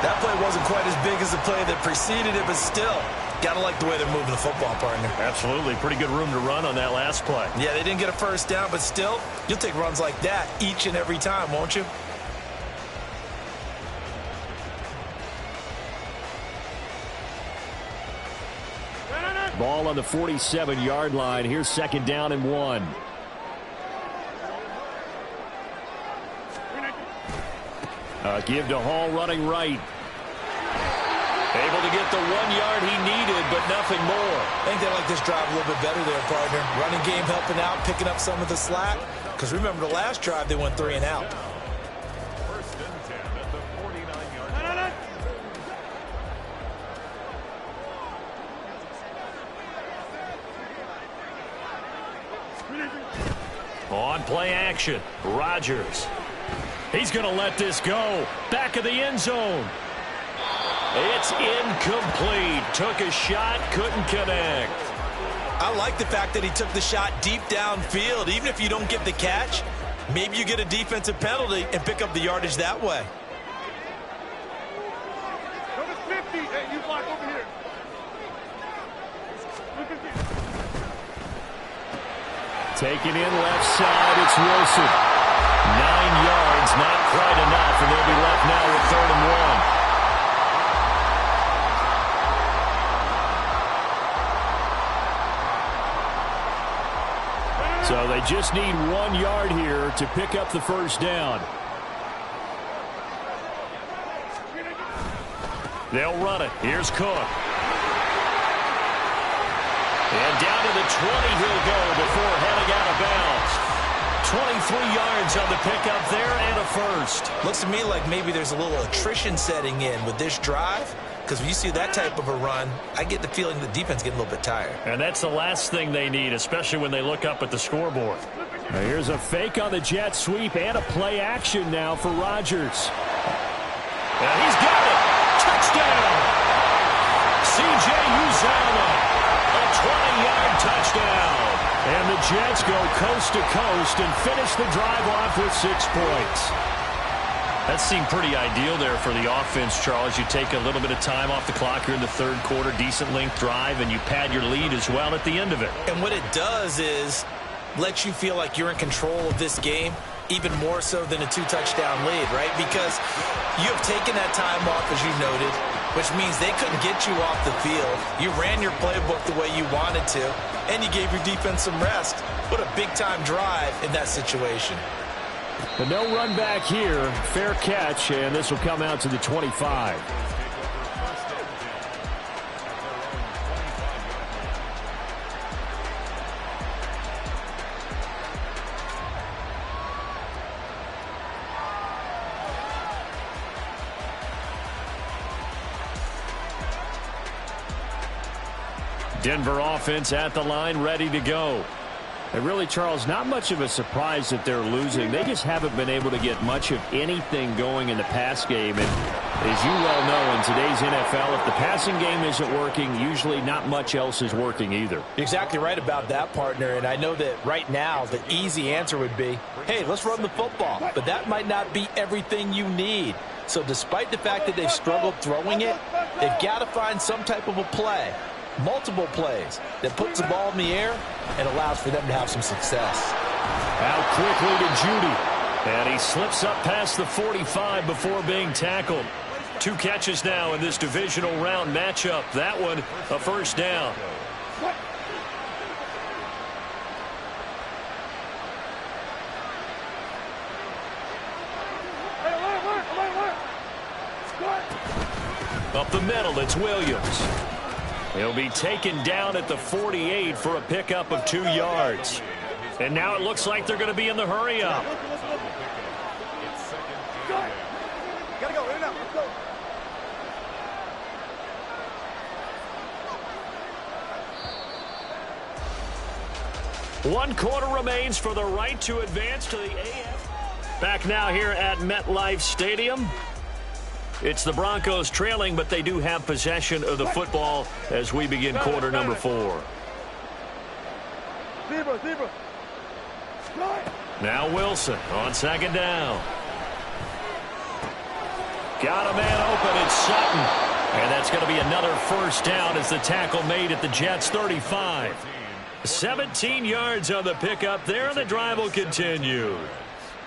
That play wasn't quite as big as the play that preceded it, but still, got to like the way they're moving the football, partner. Absolutely. Pretty good room to run on that last play. Yeah, they didn't get a 1st down, but still, you'll take runs like that each and every time, won't you? Ball on the 47-yard line. Here's 2nd down and 1. Give to Hall running right. Able to get the 1 yard he needed, but nothing more. I think they like this drive a little bit better there, partner. Running game helping out, picking up some of the slack. Because remember, the last drive, they went 3 and out. First and 10 at the 49-yard line. On play action, Rodgers. He's going to let this go. Back of the end zone. It's incomplete. Took a shot, couldn't connect. I like the fact that he took the shot deep downfield. Even if you don't get the catch, maybe you get a defensive penalty and pick up the yardage that way. Number 50. Hey, you block over here. Taking in left side, it's Wilson. 9 yards, not quite enough, and they'll be left now with 3rd and 1. So they just need 1 yard here to pick up the 1st down. They'll run it. Here's Cook. And down to the 20 he'll go before heading out of bounds. 23 yards on the pickup there and a 1st. Looks to me like maybe there's a little attrition setting in with this drive. Because when you see that type of a run, I get the feeling the defense getting a little bit tired. And that's the last thing they need, especially when they look up at the scoreboard. Now here's a fake on the jet sweep and a play action now for Rodgers. And he's got it. Touchdown. C.J. Uzomah. A 20-yard touchdown. And the Jets go coast to coast and finish the drive off with 6 points. That seemed pretty ideal there for the offense, Charles. You take a little bit of time off the clock here in the 3rd quarter, decent length drive, and you pad your lead as well at the end of it. And what it does is let you feel like you're in control of this game, even more so than a 2-touchdown lead, right? Because you have taken that time off, as you noted, which means they couldn't get you off the field. You ran your playbook the way you wanted to, and you gave your defense some rest. What a big-time drive in that situation. But no run back here. Fair catch, and this will come out to the 25. Denver offense at the line, ready to go. And really, Charles, not much of a surprise that they're losing. They just haven't been able to get much of anything going in the pass game. And As you well know, in today's NFL, if the passing game isn't working, usually not much else is working either. You're exactly right about that, partner, and I know that right now the easy answer would be, hey, let's run the football, but that might not be everything you need. So despite the fact that they've struggled throwing it, they've got to find some type of a play, multiple plays, that puts the ball in the air and allows for them to have some success. Out quickly to Judy, and he slips up past the 45 before being tackled. 2 catches now in this divisional round matchup. That one, a first down. Up the middle, it's Williams. He'll be taken down at the 48 for a pickup of 2 yards. And now it looks like they're going to be in the hurry-up. Gotta go, in and out, let's go. One quarter remains for the right to advance to the AF. Back now here at MetLife Stadium. It's the Broncos trailing, but they do have possession of the football as we begin quarter number 4. Zebra. Now Wilson on second down. Got a man open, it's Sutton. And that's going to be another first down as the tackle made at the Jets' 35. 17 yards on the pickup there, and the drive will continue.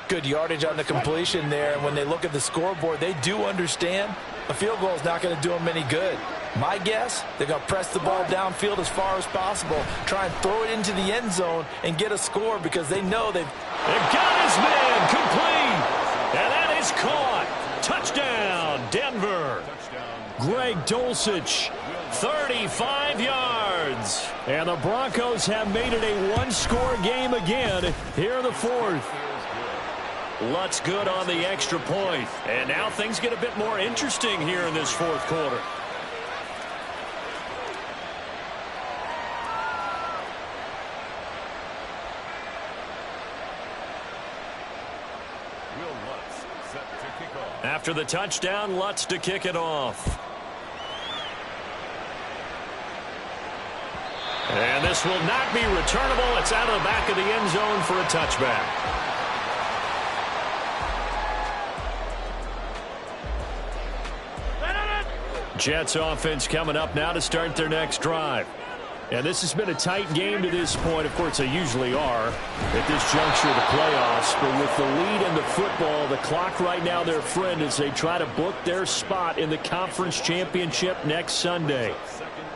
Good yardage on the completion there, and when they look at the scoreboard, they do understand a field goal is not going to do them any good. My guess, they're going to press the ball downfield as far as possible, try and throw it into the end zone and get a score because they know they've got his man complete, and that is caught. Touchdown, Denver. Greg Dulcich, 35 yards. And the Broncos have made it a one-score game again here in the 4th. Lutz good on the extra point. And now things get a bit more interesting here in this 4th quarter. After the touchdown, Lutz to kick it off. And this will not be returnable. It's out of the back of the end zone for a touchback. Jets offense coming up now to start their next drive. And this has been a tight game to this point. Of course, they usually are at this juncture of the playoffs. But with the lead in the football, the clock right now their friend as they try to book their spot in the conference championship next Sunday.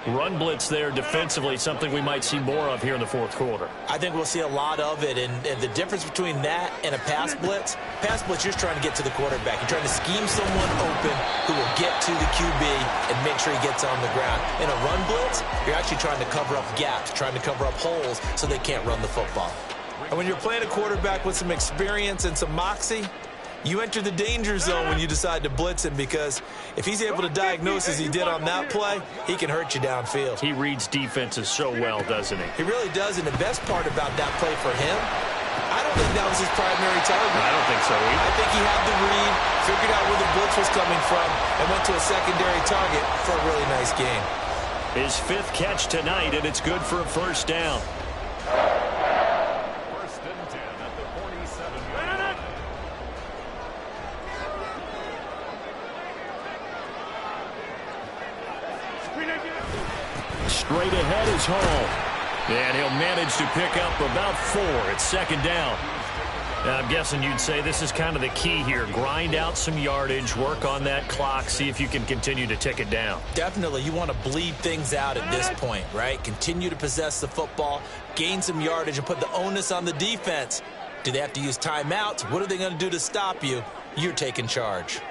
Run blitz there defensively, something we might see more of here in the 4th quarter. I think we'll see a lot of it, and the difference between that and a pass blitz, you're just trying to get to the quarterback. You're trying to scheme someone open who will get to the QB and make sure he gets on the ground. In a run blitz, you're actually trying to cover up gaps, trying to cover up holes so they can't run the football. And when you're playing a quarterback with some experience and some moxie, you enter the danger zone when you decide to blitz him, because if he's able to diagnose as he did on that play, he can hurt you downfield. He reads defenses so well, doesn't he? He really does, and the best part about that play for him, I don't think that was his primary target. I don't think so either. I think he had the read, figured out where the blitz was coming from, and went to a secondary target for a really nice game. His 5th catch tonight, and it's good for a first down. Straight ahead is Hall. And he'll manage to pick up about 4. It's second down. Now, I'm guessing you'd say this is kind of the key here. Grind out some yardage, work on that clock, see if you can continue to tick it down. Definitely. You want to bleed things out at this point, right? Continue to possess the football, gain some yardage, and put the onus on the defense. Do they have to use timeouts? What are they going to do to stop you? You're taking charge.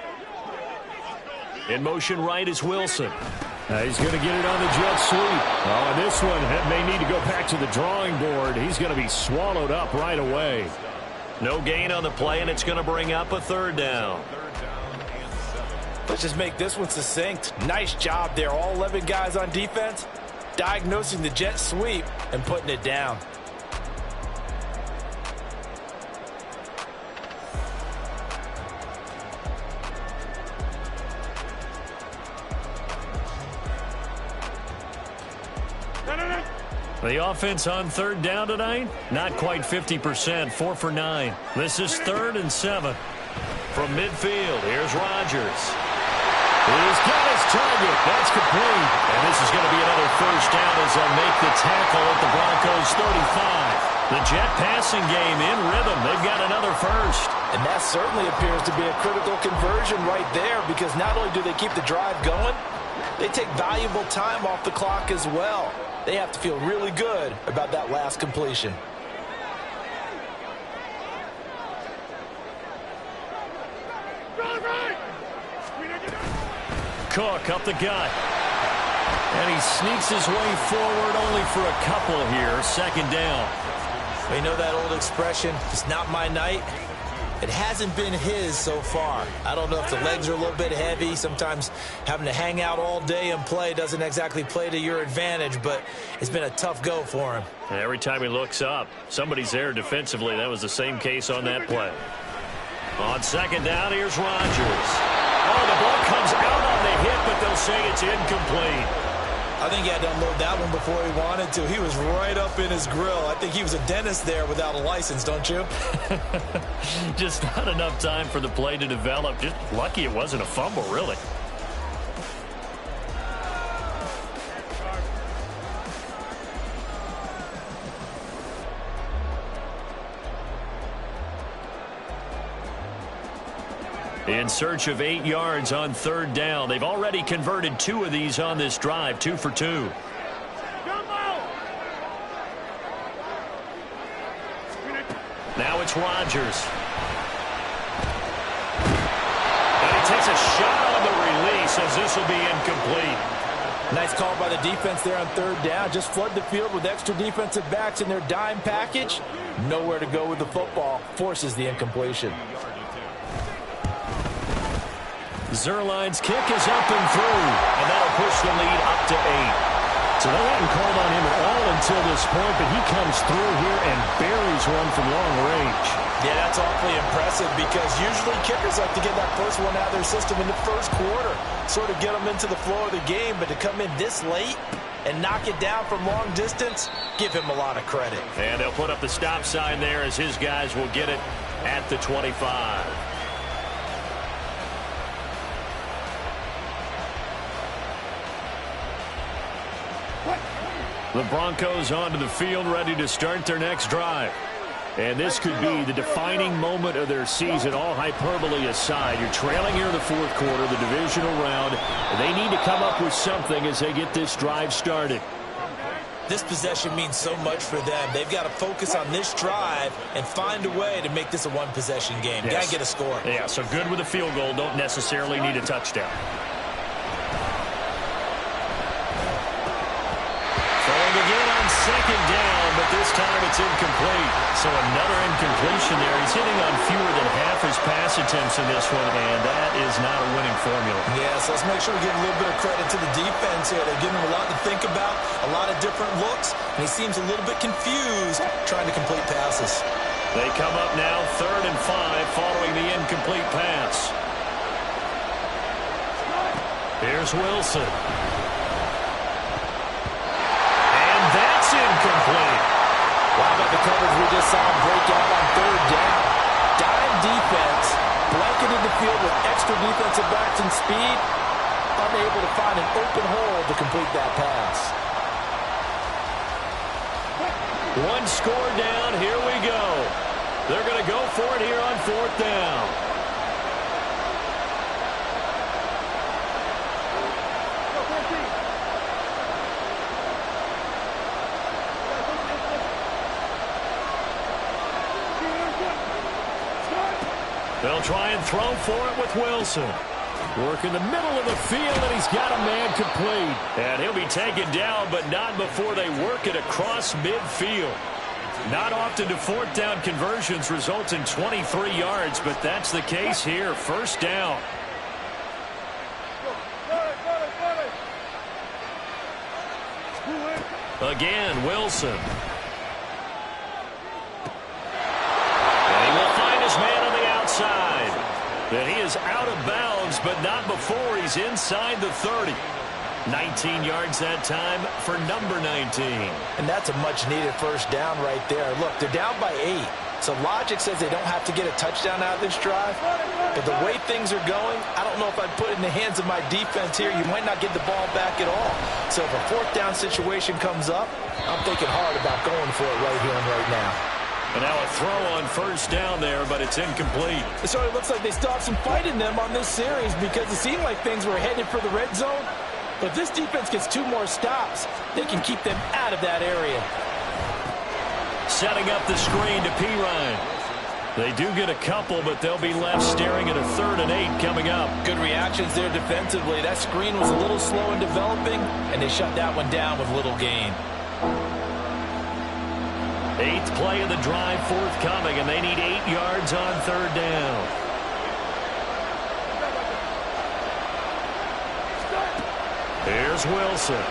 In motion right is Wilson. He's going to get it on the jet sweep. Oh, and this one may need to go back to the drawing board. He's going to be swallowed up right away. No gain on the play, and it's going to bring up a 3rd down. Let's just make this one succinct. Nice job there. All 11 guys on defense diagnosing the jet sweep and putting it down. The offense on third down tonight, not quite 50%, 4 for 9. This is 3rd and 7. From midfield, here's Rodgers. He's got his target. That's complete. And this is going to be another first down as they'll make the tackle at the Broncos 35. The Jet passing game in rhythm. They've got another first. And that certainly appears to be a critical conversion right there, because not only do they keep the drive going, they take valuable time off the clock as well. They have to feel really good about that last completion. Cook up the gut. And he sneaks his way forward only for a couple here. 2nd down. We know that old expression, it's not my night. It hasn't been his so far. I don't know if the legs are a little bit heavy. Sometimes having to hang out all day and play doesn't exactly play to your advantage, but it's been a tough go for him. Every time he looks up, somebody's there defensively. That was the same case on that play. On 2nd down, here's Rodgers. Oh, the ball comes out on the hit, but they'll say it's incomplete. I think he had to unload that one before he wanted to. He was right up in his grill. I think he was a dentist there without a license, don't you? Just not enough time for the play to develop. Just lucky it wasn't a fumble, really. In search of 8 yards on 3rd down. They've already converted 2 of these on this drive, 2 for 2. Now it's Rodgers. And he takes a shot on the release as this will be incomplete. Nice call by the defense there on 3rd down. Just flood the field with extra defensive backs in their dime package. Nowhere to go with the football. Forces the incompletion. Zerline's kick is up and through, and that'll push the lead up to 8. So they hadn't called on him at all until this point, but he comes through here and buries one from long range. Yeah, that's awfully impressive, because usually kickers like to get that first one out of their system in the first quarter, sort of get them into the flow of the game, but to come in this late and knock it down from long distance, give him a lot of credit. And they'll put up the stop sign there as his guys will get it at the 25. The Broncos onto the field, ready to start their next drive. And this could be the defining moment of their season, all hyperbole aside. You're trailing here in the 4th quarter, the divisional round. They need to come up with something as they get this drive started. This possession means so much for them. They've got to focus on this drive and find a way to make this a one-possession game. Yes. Got to get a score. Yeah, so good with a field goal. Don't necessarily need a touchdown. Again on 2nd down, but this time it's incomplete. So another incompletion there. He's hitting on fewer than half his pass attempts in this one, and that is not a winning formula. Yeah, so let's make sure we give a little bit of credit to the defense here. They're giving him a lot to think about, a lot of different looks, and he seems a little bit confused trying to complete passes. They come up now 3rd and 5 following the incomplete pass. Here's Wilson. Incomplete. Wow, about the coverage we just saw him break out on 3rd down. Dime defense, blanketed the field with extra defensive backs and speed, unable to find an open hole to complete that pass. One score down, here we go. They're going to go for it here on 4th down. They'll try and throw for it with Wilson. Work in the middle of the field, and he's got a man complete. And he'll be taken down, but not before they work it across midfield. Not often do 4th down conversions result in 23 yards, but that's the case here. 1st down. Again, Wilson. And he is out of bounds, but not before he's inside the 30. 19 yards that time for number 19. And that's a much-needed first down right there. Look, they're down by 8. So logic says they don't have to get a touchdown out of this drive. But the way things are going, I don't know if I'd put it in the hands of my defense here. You might not get the ball back at all. So if a fourth down situation comes up, I'm thinking hard about going for it right here and right now. And now a throw on first down there, but it's incomplete. It sort of looks like they still have some fight in them on this series because it seemed like things were headed for the red zone. But if this defense gets 2 more stops, they can keep them out of that area. Setting up the screen to Pirine. They do get a couple, but they'll be left staring at a 3rd and 8 coming up. Good reactions there defensively. That screen was a little slow in developing, and they shut that one down with little gain. 8th play of the drive forthcoming, and they need 8 yards on 3rd down. Here's Wilson.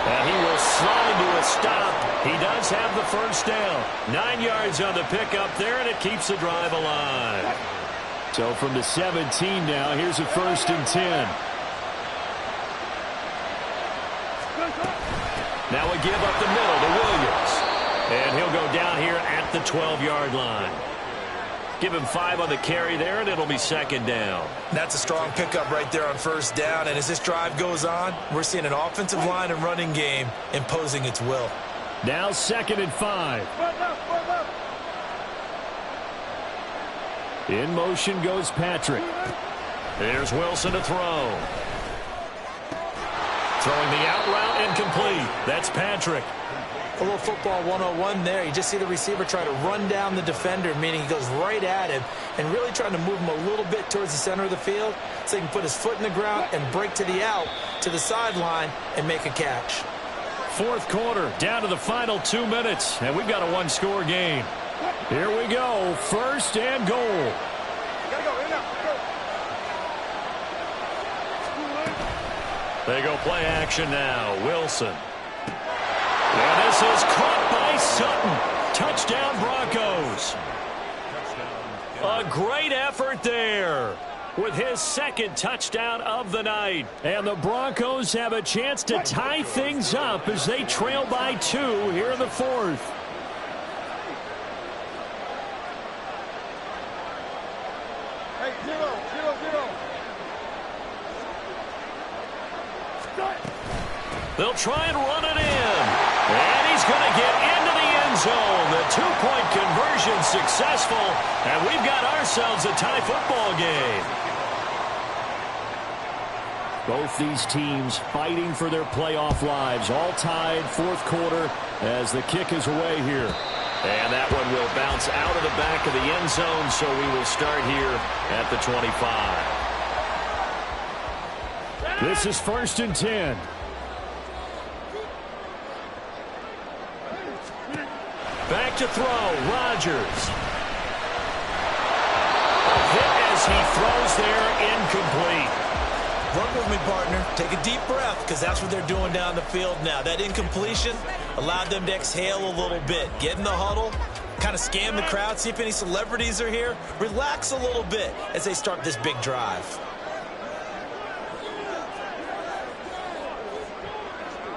And he will slide to a stop. He does have the first down. 9 yards on the pickup there, and it keeps the drive alive. So from the 17 now, here's a 1st and 10. Now a give up the middle to Williams. And he'll go down here at the 12-yard line. Give him 5 on the carry there, and it'll be 2nd down. That's a strong pickup right there on 1st down. And as this drive goes on, we're seeing an offensive line and running game imposing its will. Now 2nd and 5. In motion goes Patrick. There's Wilson to throw. Throwing the out route incomplete. That's Patrick. A little football 101 there. You just see the receiver try to run down the defender, meaning he goes right at him and really trying to move him a little bit towards the center of the field so he can put his foot in the ground and break to the out, to the sideline, and make a catch. 4th quarter, down to the final 2 minutes, and we've got a 1-score game. Here we go, 1st and goal. They go play action now. Wilson. And this is caught by Sutton. Touchdown, Broncos. A great effort there with his 2nd touchdown of the night. And the Broncos have a chance to tie things up as they trail by 2 here in the 4th. Hey, 0-0-0. They'll try and run it in. And he's going to get into the end zone. The 2-point conversion successful. And we've got ourselves a tie football game. Both these teams fighting for their playoff lives. All tied, 4th quarter as the kick is away here. And that one will bounce out of the back of the end zone. So we will start here at the 25. This is 1st and 10. Back to throw, Rodgers. A hit as he throws there, incomplete. Run with me, partner. Take a deep breath because that's what they're doing down the field now. That incompletion allowed them to exhale a little bit. Get in the huddle, kind of scan the crowd, see if any celebrities are here. Relax a little bit as they start this big drive.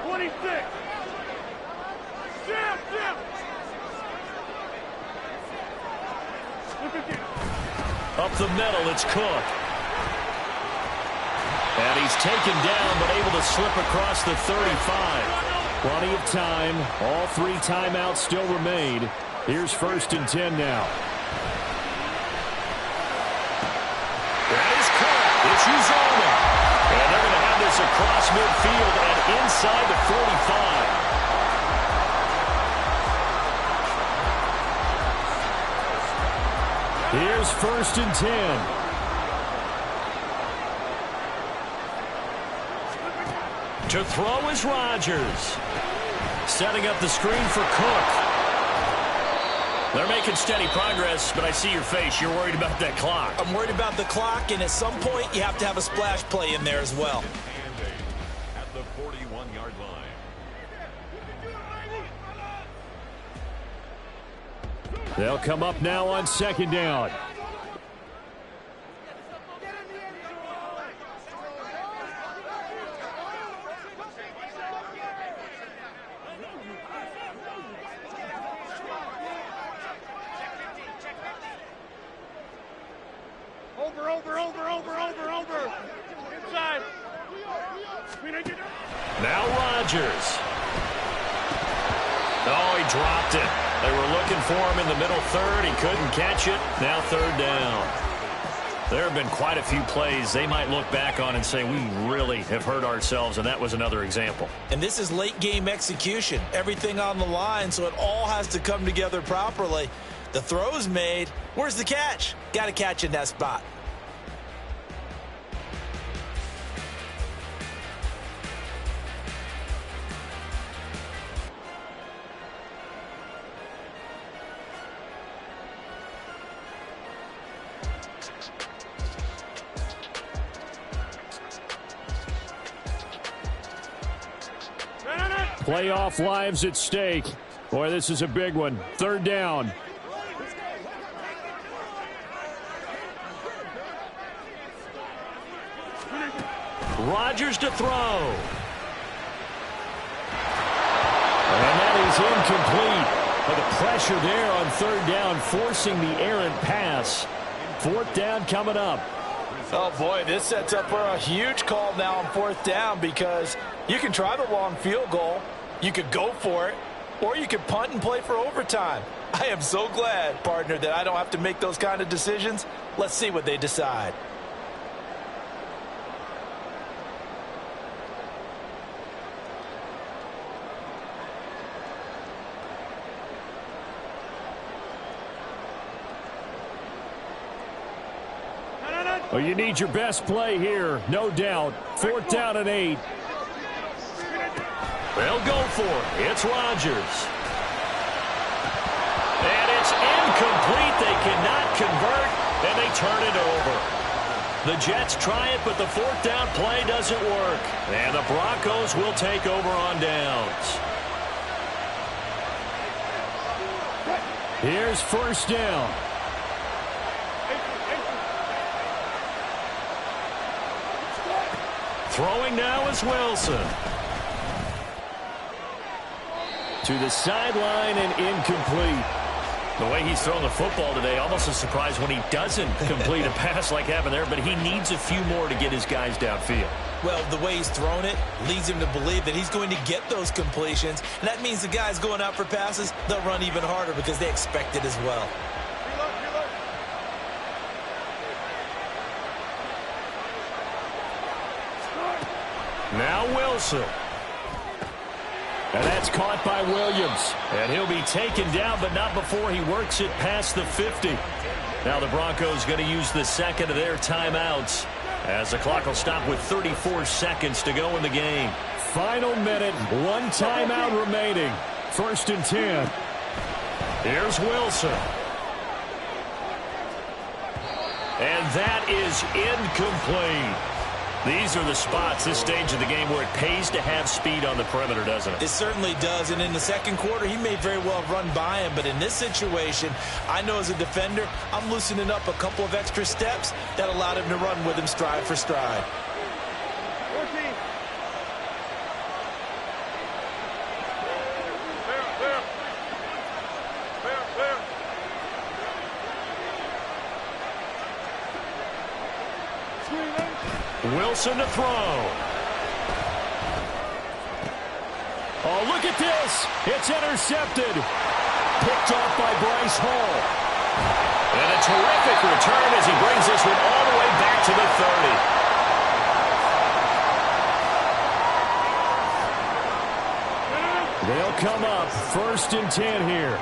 26. Jam. Up the middle, it's Cook. And he's taken down, but able to slip across the 35. Plenty of time. All 3 timeouts still remain. Here's 1st and 10 now. That is Cook. It's Uzoma. And they're going to have this across midfield and inside the 45. Here's 1st and 10. To throw is Rodgers. Setting up the screen for Cook. They're making steady progress, but I see your face. You're worried about that clock. I'm worried about the clock, and at some point, you have to have a splash play in there as well. At the 41-yard line. They'll come up now on 2nd down. Now Rodgers. Oh, he dropped it. They were looking for him in the middle third. He couldn't catch it. Now third down. There have been quite a few plays they might look back on and say, we really have hurt ourselves, and that was another example. And this is late game execution. Everything on the line, so it all has to come together properly. The throw's made. Where's the catch? Got to catch in that spot. Playoff lives at stake. Boy, this is a big one. Third down. Rodgers to throw. And that is incomplete. But the pressure there on third down, forcing the errant pass. Fourth down coming up. Oh, boy, this sets up for a huge call now on fourth down because you can try the long field goal. You could go for it, or you could punt and play for overtime. I am so glad, partner, that I don't have to make those kind of decisions. Let's see what they decide. Well, you need your best play here, no doubt. Fourth down and 8. They'll go for it. It's Rodgers. And it's incomplete. They cannot convert, and they turn it over. The Jets try it, but the fourth down play doesn't work. And the Broncos will take over on downs. Here's first down. Throwing now is Wilson. To the sideline and incomplete. The way he's throwing the football today, almost a surprise when he doesn't complete a pass like happened there, but he needs a few more to get his guys downfield. Well, the way he's thrown it leads him to believe that he's going to get those completions, and that means the guys going out for passes, they'll run even harder because they expect it as well. Now Wilson. And that's caught by Williams. And he'll be taken down, but not before he works it past the 50. Now the Broncos going to use the second of their timeouts as the clock will stop with 34 seconds to go in the game. Final minute, one timeout remaining. First and 10. Here's Wilson. And that is incomplete. These are the spots, this stage of the game, where it pays to have speed on the perimeter, doesn't it? It certainly does, and in the second quarter, he may very well have run by him, but in this situation, I know as a defender, I'm loosening up a couple of extra steps that allowed him to run with him stride for stride. 14. Wilson to throw. Oh, look at this. It's intercepted. Picked off by Bryce Hall. And a terrific return as he brings this one all the way back to the 30. They'll come up first and 10 here.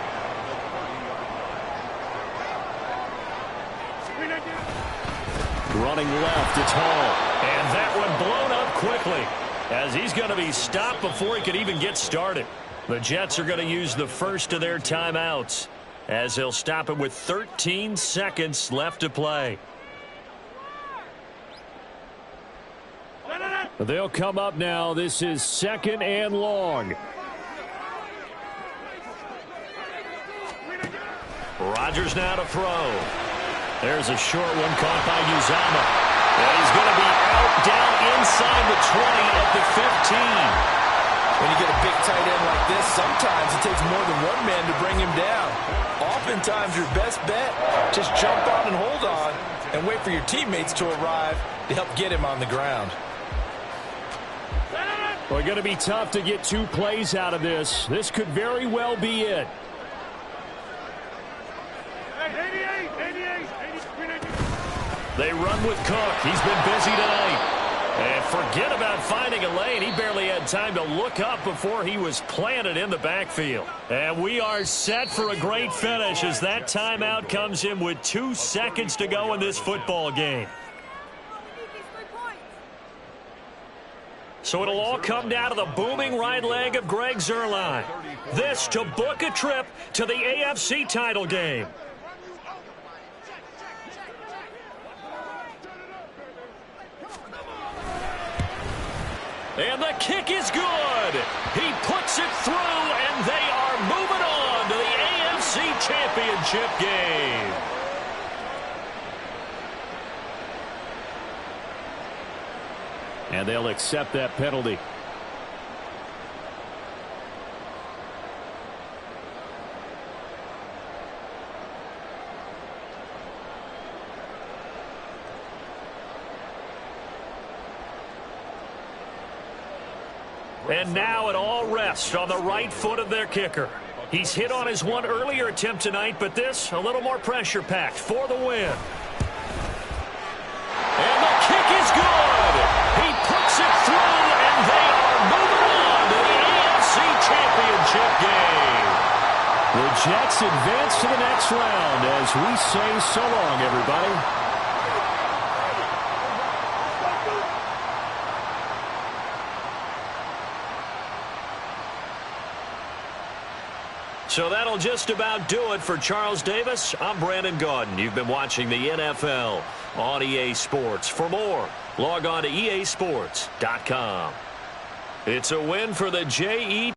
Running left, it's Hall. And that one blown up quickly as he's going to be stopped before he could even get started. The Jets are going to use the first of their timeouts as they'll stop it with 13 seconds left to play. They'll come up now. This is second and long. Rodgers now to throw. There's a short one caught by Uzama. And he's going to be out down inside the 20 at the 15. When you get a big tight end like this, sometimes it takes more than one man to bring him down. Oftentimes, your best bet, just jump on and hold on and wait for your teammates to arrive to help get him on the ground. Well, going to be tough to get 2 plays out of this. This could very well be it. Hey, 88. They run with Cook. He's been busy tonight. And forget about finding a lane. He barely had time to look up before he was planted in the backfield. And we are set for a great finish as that timeout comes in with 2 seconds to go in this football game. So it'll all come down to the booming right leg of Greg Zuerlein. This to book a trip to the AFC title game. And the kick is good. He puts it through, and they are moving on to the AFC Championship game. And they'll accept that penalty. And now it all rests on the right foot of their kicker. He's hit on his one earlier attempt tonight, but this a little more pressure-packed for the win. And the kick is good. He puts it through, and they are moving on to the AFC Championship game. The Jets advance to the next round as we say so long, everybody. So that'll just about do it for Charles Davis. I'm Brandon Gaudin. You've been watching the NFL on EA Sports. For more, log on to easports.com. It's a win for the JE.